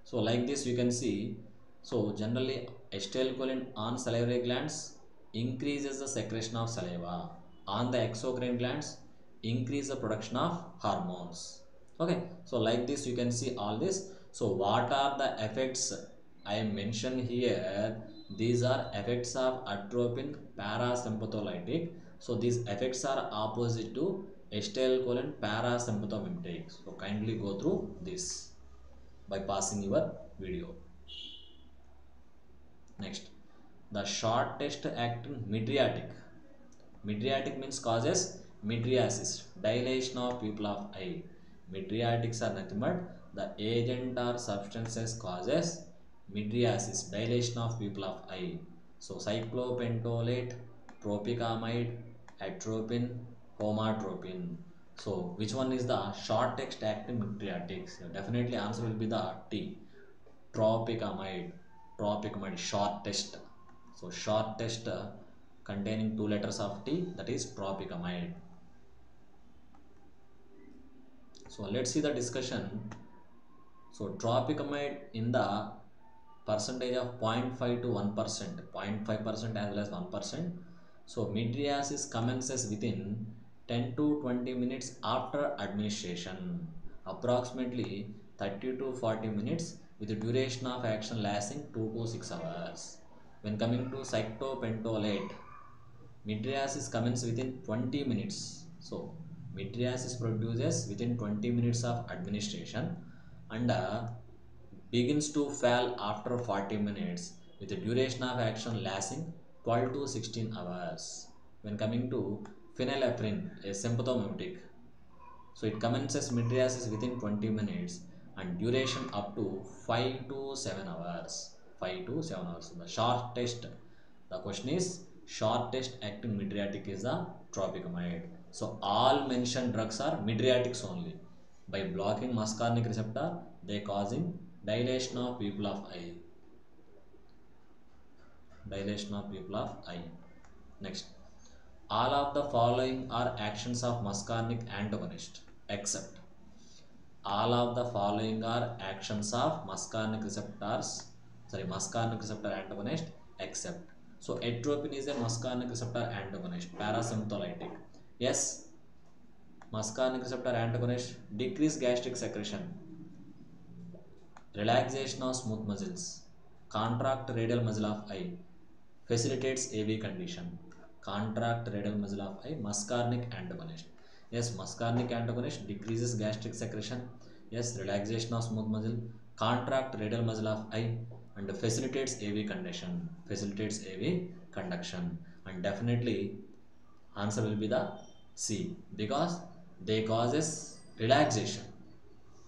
So like this you can see. So generally acetylcholine on salivary glands increases the secretion of saliva. On the exocrine glands increase the production of hormones. Okay, so like this you can see all this. So what are the effects I mentioned here? These are effects of atropine parasympatholytic. So these effects are opposite to acetylcholine parasympathomimetic. So kindly go through this by passing your video. Next, the shortest acting mydriatic. Mydriatic means causes mydriasis, dilation of pupil of eye. Mydriatics are nothing but the agent or substances causes mydriasis, dilation of pupil of eye. So cyclopentolate, propycamide, atropine, homatropine. So which one is the shortest acting mydriatics? Definitely answer will be the T. Tropicamide. Tropicamide shortest. So shortest containing two letters of T, that is tropicamide. So let's see the discussion. So tropicamide in the percentage of 0.5 to 1%, 0.5% as well as 1%. So mydriasis commences within 10 to 20 minutes after administration, approximately 30 to 40 minutes with a duration of action lasting 2 to 6 hours. When coming to cyclopentolate, mydriasis commences within 20 minutes. So mydriasis produces within 20 minutes of administration and begins to fall after 40 minutes with a duration of action lasting 12 to 16 hours. When coming to phenylephrine, a sympathomimetic, so it commences mydriasis within 20 minutes and duration up to 5 to 7 hours. 5 to 7 hours. The shortest, the question is shortest acting mydriatic is the tropicamide. So all mentioned drugs are mydriatics only. By blocking muscarinic receptor, they causing dilation of pupil of eye. Dilation of pupil of eye. Next, all of the following are actions of muscarinic antagonist except. All of the following are actions of muscarinic receptor antagonist except. So atropine is a muscarinic receptor antagonist, parasympatholytic. Yes, muscarinic receptor antagonist decrease gastric secretion, relaxation of smooth muscles, contract radial muscle of eye, facilitates AV condition. Contract radial muscle of eye, muscarinic antagonist. Yes, muscarinic antagonist decreases gastric secretion. Yes, relaxation of smooth muscle, contract radial muscle of eye, and facilitates AV condition. Facilitates AV conduction. And definitely answer will be the C because they causes relaxation.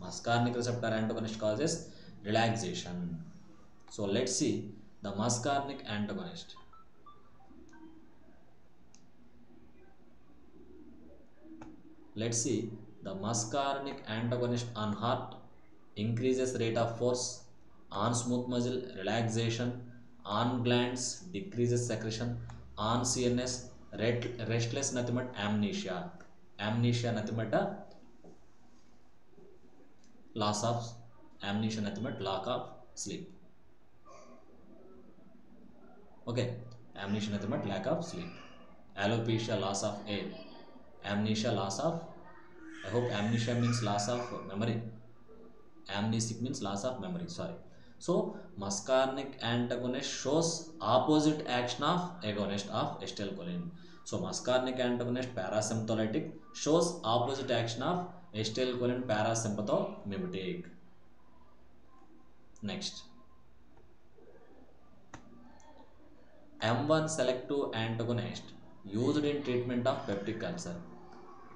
Muscarinic receptor antagonist causes relaxation. So let's see the muscarinic antagonist. Let's see the muscarinic antagonist on heart increases rate of force, on smooth muscle relaxation, on glands decreases secretion, on CNS restless nothing but amnesia. Amnesia nothing but loss of amnesia nothing but lack of sleep. Okay, amnesia nothing but lack of sleep. Alopecia loss of air. Amnesia loss of, I hope amnesia means loss of memory. Amnesic means loss of memory, sorry. So muscarinic antagonist shows opposite action of agonist of acetylcholine. So muscarinic antagonist parasympatholytic shows opposite action of acetylcholine parasympathomimetic. Next, M1 selective antagonist used in treatment of peptic ulcer.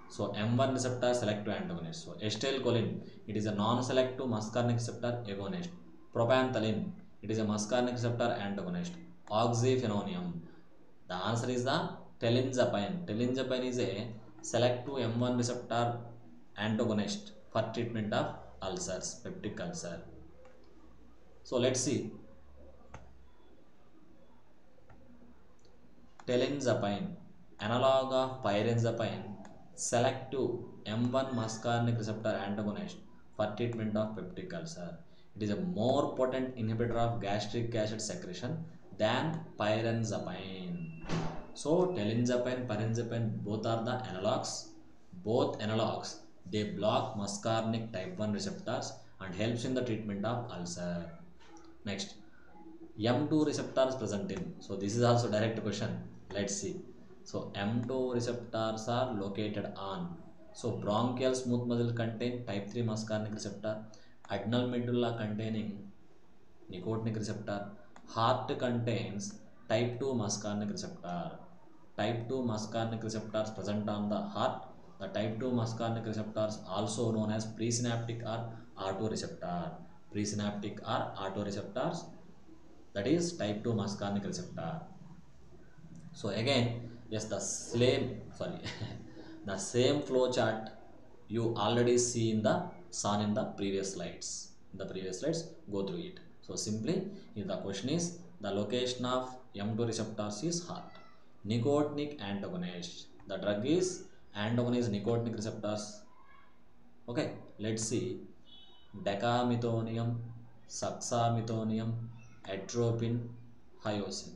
So M1 receptor selective antagonist. So acetylcholine, it is a non-selective muscarinic receptor agonist. Propanthalin, it is a muscarinic receptor antagonist. Oxyphenonium, the answer is the telinzapine. Telinzapine is a selective M1 receptor antagonist for treatment of ulcers, peptic ulcer. So let's see telinzapine, analog of pyrenzapine, selective M1 muscarinic receptor antagonist for treatment of peptic ulcer. It is a more potent inhibitor of gastric acid secretion than pyrenzapine. So telinzapine, pyrenzapine both are the analogs. Both analogs They block muscarinic type 1 receptors and helps in the treatment of ulcer. Next, M2 receptors present in. So this is also direct question. Let's see. So M2 receptors are located on. So bronchial smooth muscle contain type 3 muscarinic receptor. Adrenal medulla containing nicotinic receptor. Heart contains type 2 muscarinic receptor. Type 2 muscarinic receptors present on the heart. The type 2 muscarinic receptors also known as presynaptic or autoreceptor. Presynaptic or autoreceptors, that is type 2 muscarinic receptor. So again, yes, the same, sorry, the same flow chart you already see in the sun in the previous slides. In the previous slides, go through it. So simply, if the question is the location of M2 receptors is heart. Nicotinic antagonist. The drug is antagonist nicotinic receptors. Okay, let's see. Decamethonium, succinylmethonium, atropine, hyoscine.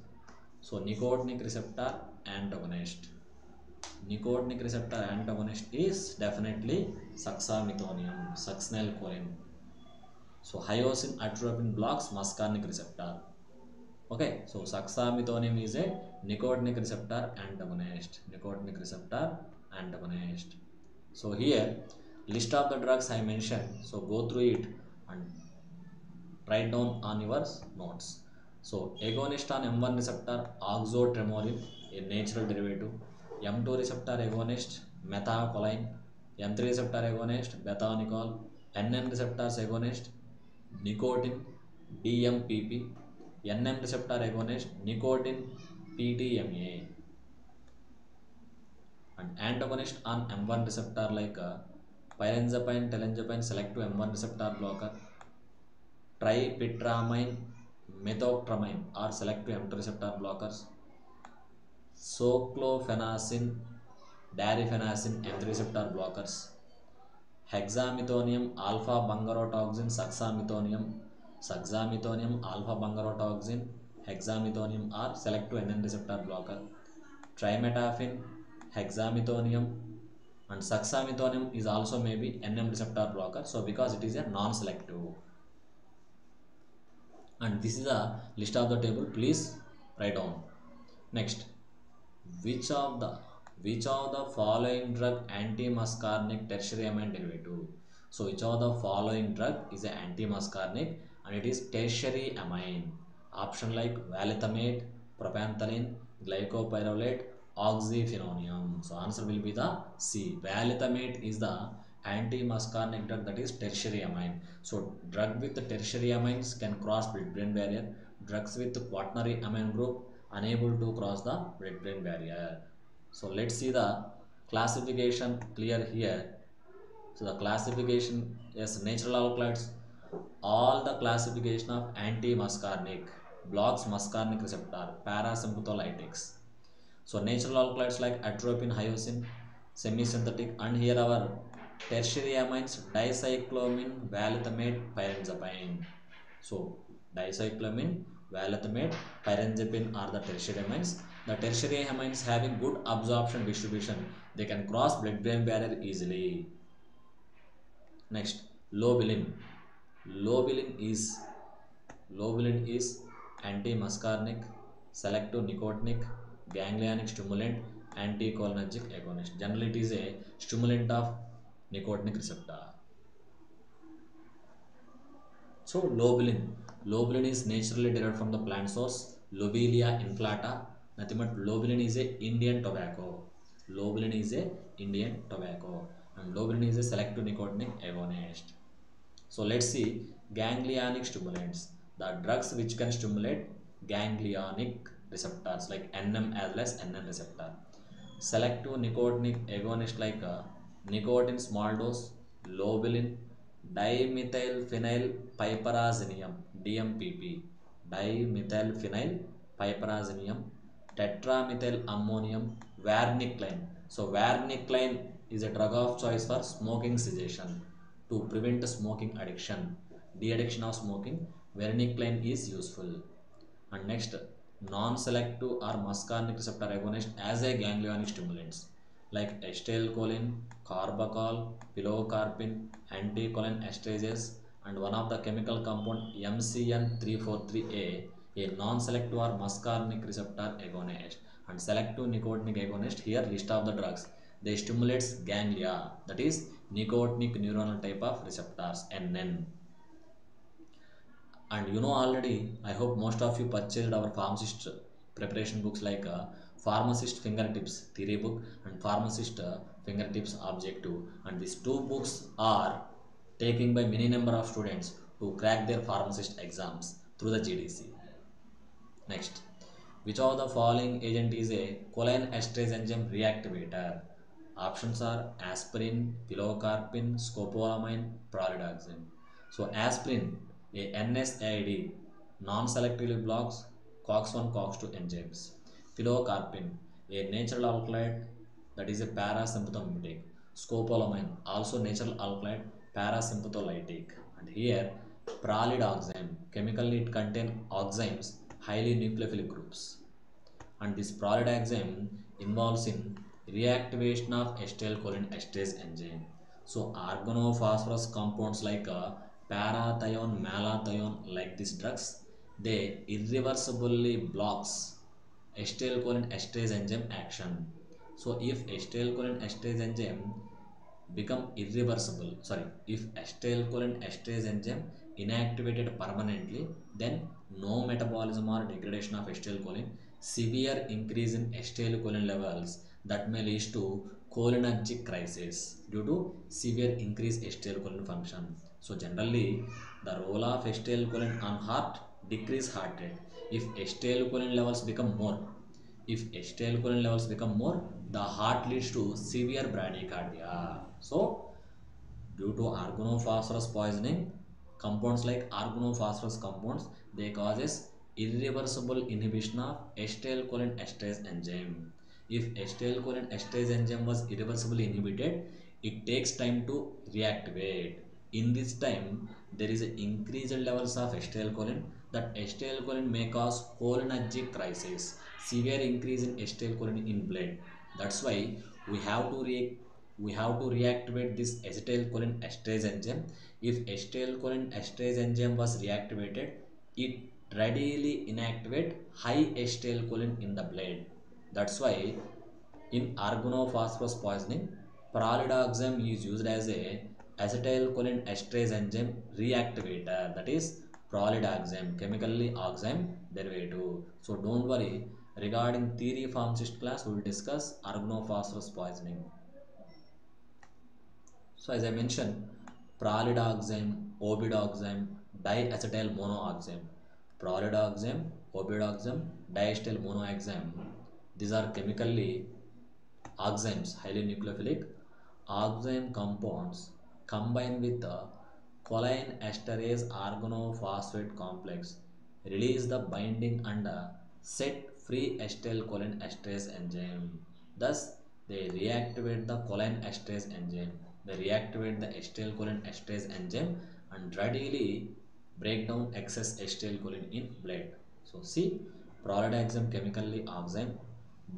So nicotinic receptor antagonist. Nicotinic receptor antagonist is definitely succinylmethonium, succinylcholine. So hyoscine atropine blocks muscarinic receptor. Okay, so succinylmethonium is a nicotinic receptor antagonist. Nicotinic receptor antagonist. So here, list of the drugs I mentioned. So go through it and write down on your notes. So agonist on M1 receptor oxotremolin, a natural derivative. M2 receptor agonist methacholine. M3 receptor agonist beta-nicol. NM receptors agonist nicotine DMPP. NM receptor agonist nicotine PTMA. And antagonist on M1 receptor like pyrenzapine, telenzapine selective M1 receptor blocker. Triptramine, methotrexate are selective M2 receptor blockers. Soclofenacin, darifenacin M3 receptor blockers. Hexamethonium, alpha bungarotoxin, suxamethonium, alpha bungarotoxin, hexamethonium are selective NN receptor blocker. Trimetafin, hexamethonium, and suxamethonium is also maybe NM receptor blocker. So because it is a non-selective. And this is a list of the table, please write down. Next, which of the following drug anti-muscarinic tertiary amine derivative? So which of the following drug is an anti-muscarinic and it is tertiary amine? Option like valethamate, propanthalin, glycopyrrolate, oxyphenonium. So answer will be the C. Valethamate is the anti-muscarinic drug, that is tertiary amine. So drug with tertiary amines can cross blood-brain barrier. Drugs with quaternary amine group unable to cross the blood-brain barrier. So let's see the classification clear here. So the classification is natural alkaloids. All the classification of anti-muscarinic blocks muscarinic receptor, parasympatholytics. So natural alkaloids like atropine, hyoscine, semi-synthetic, and here our tertiary amines dicyclomine, valethamate, pyrenzapine. So dicyclomine, valethamate, pyrenzapine are the tertiary amines. The tertiary amines having good absorption distribution, they can cross blood-brain barrier easily. Next, lobilin. Lobilin is anti-muscarinic, selective nicotinic, ganglionic stimulant, anticholinergic agonist. Generally, it is a stimulant of nicotinic receptor. So lobilin is naturally derived from the plant source Lobelia inflata. Nothing but lobilin is a Indian tobacco. Lobilin is a Indian tobacco, and lobilin is a selective nicotinic agonist. So let's see ganglionic stimulants. The drugs which can stimulate ganglionic receptors like NM as well as NN receptor. Selective nicotinic agonist like nicotine small dose, lobilin, dimethylphenyl piperazinium DMPP, dimethylphenyl piperazinium, tetramethyl ammonium, varenicline. So varenicline is a drug of choice for smoking cessation to prevent smoking addiction, de-addiction of smoking. Varenicline is useful. And next, non-selective or muscarinic receptor agonist as a ganglionic stimulants. like acetylcholine, carbachol, pilocarpine, anticholinergic, and one of the chemical compound MCN343A, a non-selective or muscarinic receptor agonist and selective nicotinic agonist. Here list of the drugs. They stimulates ganglia, that is nicotinic neuronal type of receptors NN. And you know already, I hope most of you purchased our pharmacist preparation books like pharmacist fingertips theory book and pharmacist fingertips objective, and these two books are taken by many number of students to crack their pharmacist exams through the GDC. Next, which of the following agent is a cholinesterase enzyme reactivator? Options are aspirin, pilocarpine, scopolamine, pralidoxime. So aspirin, a NSAID, non-selectively blocks COX-1, COX-2 enzymes. Pilocarpine, a natural alkaloid that is a parasympathomimetic. Scopolamine, also natural alkaloid, parasympatholytic. And here, pralidoxime, chemically it contains oximes, highly nucleophilic groups, and this pralidoxime involves in reactivation of acetylcholinesterase enzyme. So organophosphorus compounds like parathione, malathione, like these drugs, they irreversibly blocks acetylcholinesterase enzyme action. So if acetylcholinesterase enzyme become irreversible, sorry, if acetylcholinesterase enzyme inactivated permanently, then no metabolism or degradation of acetylcholine, severe increase in acetylcholine levels that may lead to cholinergic crisis due to severe increased acetylcholine function. So generally the role of acetylcholine on heart, decrease heart rate. If acetylcholine levels become more, if acetylcholine levels become more, the heart leads to severe bradycardia. So due to organophosphorus poisoning, compounds like organophosphorus compounds, they causes irreversible inhibition of acetylcholinesterase enzyme. If acetylcholinesterase enzyme was irreversibly inhibited, it takes time to reactivate. In this time there is increased levels of acetylcholine, that acetylcholine may cause cholinergic crisis, severe increase in acetylcholine in blood. That's why we have to reactivate this acetylcholinesterase enzyme. If acetylcholinesterase enzyme was reactivated, it readily inactivate high acetylcholine in the blood. That's why in organophosphorus poisoning, pralidoxime is used as a acetylcholinesterase enzyme reactivator, that is pralidoxime, chemically oxime derivative. So don't worry, regarding theory pharmacist class we will discuss organophosphorus poisoning. So as I mentioned, pralidoxime, obidoxime, diacetyl monoxime, pralidoxime, obidoxime, diacetyl monoxime. These are chemically oximes, highly nucleophilic oxime compounds combine with the choline esterase organophosphate complex, release the binding and set free acetylcholine esterase enzyme. Thus, they reactivate the choline esterase enzyme. They reactivate the acetylcholine esterase enzyme and readily break down excess acetylcholine in blood. So, see, pralidoxime chemically oxime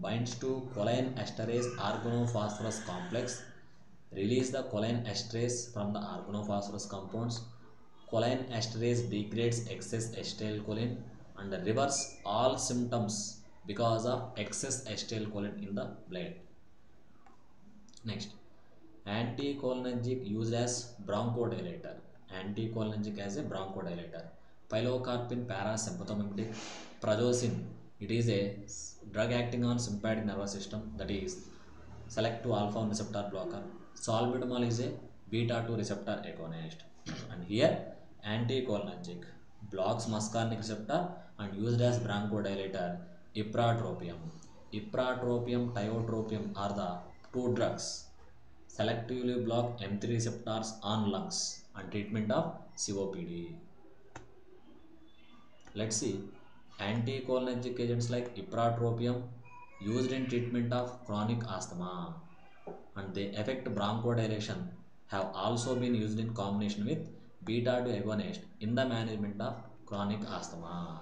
binds to choline esterase organophosphorus complex, release the choline esterase from the organophosphorus compounds. Choline esterase degrades excess acetylcholine and reverse all symptoms because of excess acetylcholine in the blood. Next, anticholinergic used as bronchodilator. Anticholinergic as a bronchodilator. Pilocarpine parasympathomimetic. Prazosin. It is a drug acting on sympathetic nervous system, that is selective alpha 1 receptor blocker. Salbutamol is a beta 2 receptor agonist. And here anticholinergic blocks muscarinic receptor and used as bronchodilator. Ipratropium. Ipratropium, tiotropium are the two drugs selectively block M3 receptors on lungs and treatment of COPD. Let's see, anticholinergic agents like ipratropium used in treatment of chronic asthma and they affect bronchodilation have also been used in combination with beta 2 agonist in the management of chronic asthma.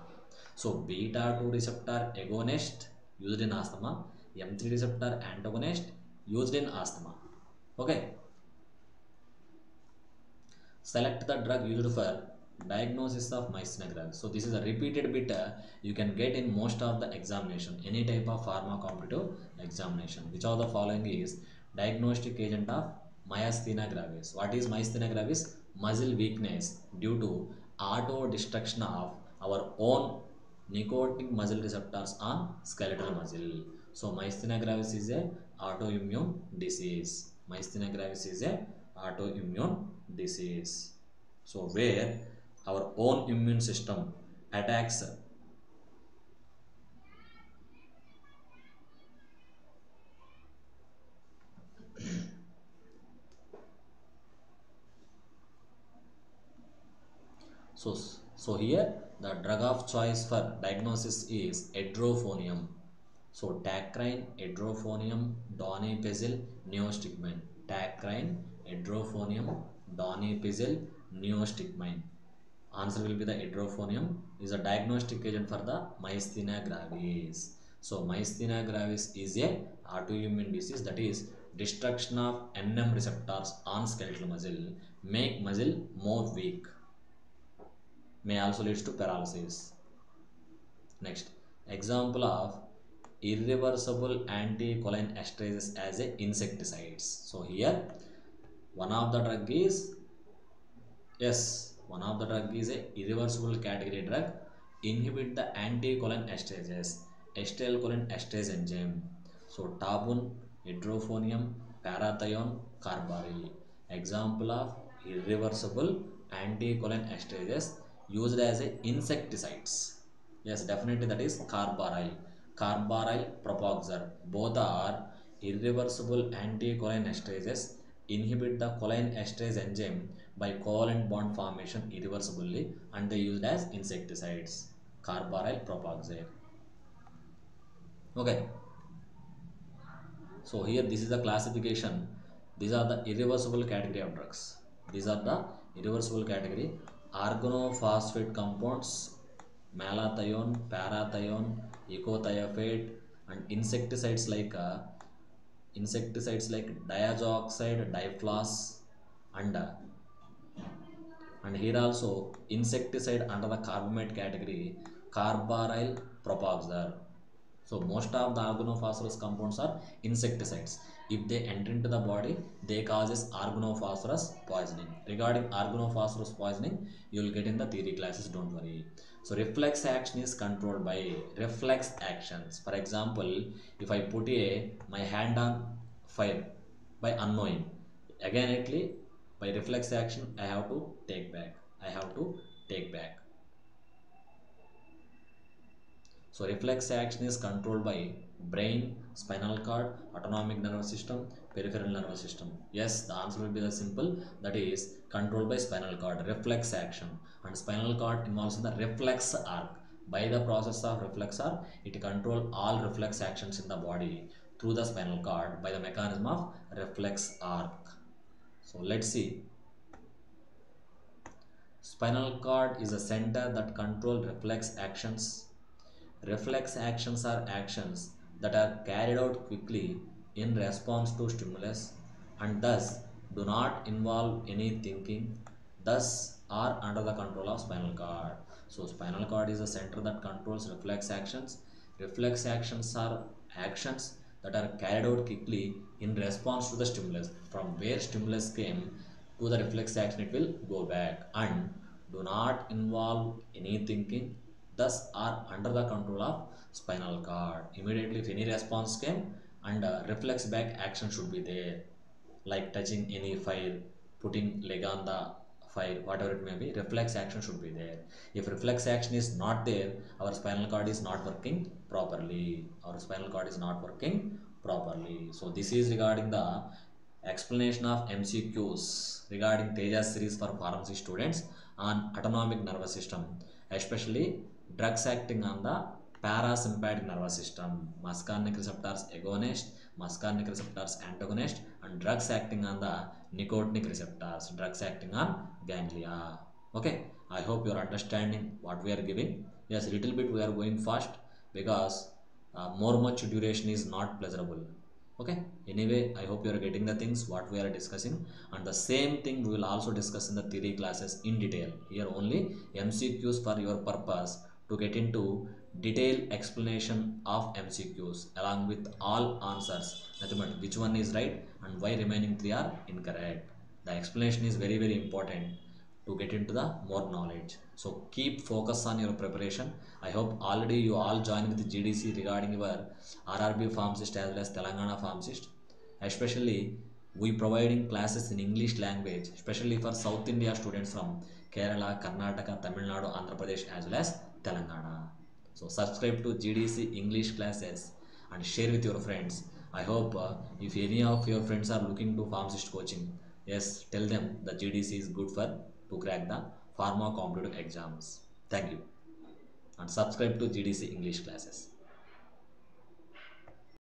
So beta 2 receptor agonist used in asthma, M3 receptor antagonist used in asthma. Okay, select the drug used for diagnosis of myasthenia gravis. So this is a repeated bit you can get in most of the examination, any type of pharma competitive examination. Which of the following is diagnostic agent of myasthenia gravis? What is myasthenia gravis? Muscle weakness due to auto destruction of our own nicotinic muscle receptors on skeletal muscle. So myasthenia gravis is a autoimmune disease. Myasthenia gravis is a autoimmune disease. So where our own immune system attacks. So here the drug of choice for diagnosis is edrophonium. So tacrine, edrophonium, donepezil, neostigmine. Tacrine, edrophonium, donepezil, neostigmine. Answer will be the edrophonium is a diagnostic agent for the myasthenia gravis. So myasthenia gravis is a autoimmune disease, that is destruction of NM receptors on skeletal muscle make muscle more weak, may also leads to paralysis. Next, example of irreversible anticholinergics as a insecticides. So here one of the drug is, yes, one of the drug is a irreversible category drug, inhibit the anticholinergics, acetylcholinesterase enzyme. So tabun, hydrophonium, parathione, carbaryl. Example of irreversible anticholinergics used as a insecticides. Yes, definitely that is carbaryl. Carbaryl propoxur. Both are irreversible anticholinergics, inhibit the cholinesterase enzyme by covalent bond formation irreversibly, and they used as insecticides. Carbaryl propoxur. Okay, so here this is the classification. These are the irreversible category of drugs. These are the irreversible category. Organophosphate compounds, malathion, parathion, ecothiopate, and insecticides like diazoxide, diflas, and here also insecticide under the carbamate category, carbaryl propoxur. So most of the organophosphorus compounds are insecticides. If they enter into the body, they causes organophosphorus poisoning. Regarding organophosphorus poisoning, you will get in the theory classes, don't worry. So reflex action is controlled by reflex actions. For example, if I put my hand on fire by unknowing, again by reflex action I have to take back. I have to take back. So reflex action is controlled by brain, spinal cord, autonomic nervous system, peripheral nervous system. Yes, the answer will be the simple, that is controlled by spinal cord, reflex action. And spinal cord involves in the reflex arc. By the process of reflex arc, it controls all reflex actions in the body through the spinal cord by the mechanism of reflex arc. So let's see. Spinal cord is a center that controls reflex actions. Reflex actions are actions that are carried out quickly in response to stimulus and thus do not involve any thinking, thus are under the control of spinal cord. So spinal cord is a center that controls reflex actions. Reflex actions are actions that are carried out quickly in response to the stimulus. From where stimulus came to the reflex action, it will go back and do not involve any thinking, thus are under the control of spinal cord. Immediately if any response came, and reflex back action should be there, like touching any fire, putting leg on the fire, whatever it may be, reflex action should be there. If reflex action is not there, our spinal cord is not working properly. So this is regarding the explanation of MCQs regarding Tejas series for pharmacy students on autonomic nervous system, especially drugs acting on the parasympathetic nervous system, muscarinic receptors agonist, muscarinic receptors antagonist, and drugs acting on the nicotinic receptors, drugs acting on ganglia. Okay, I hope you are understanding what we are giving. Yes, little bit we are going fast because more much duration is not pleasurable. Okay, anyway, I hope you are getting the things what we are discussing, and the same thing we will also discuss in the theory classes in detail. Here only MCQs for your purpose to get into detailed explanation of MCQs along with all answers, nothing but which one is right and why remaining three are incorrect. The explanation is very very important to get into the more knowledge. So keep focus on your preparation. I hope already you all joined with GDC regarding your RRB pharmacist as well as Telangana pharmacist. Especially we providing classes in English language, especially for South India students from Kerala, Karnataka, Tamil Nadu, Andhra Pradesh as well as Telangana. So subscribe to GDC English classes and share with your friends. I hope if any of your friends are looking to pharmacist coaching, yes, tell them the GDC is good for to crack the pharma competitive exams. Thank you, and subscribe to GDC English classes.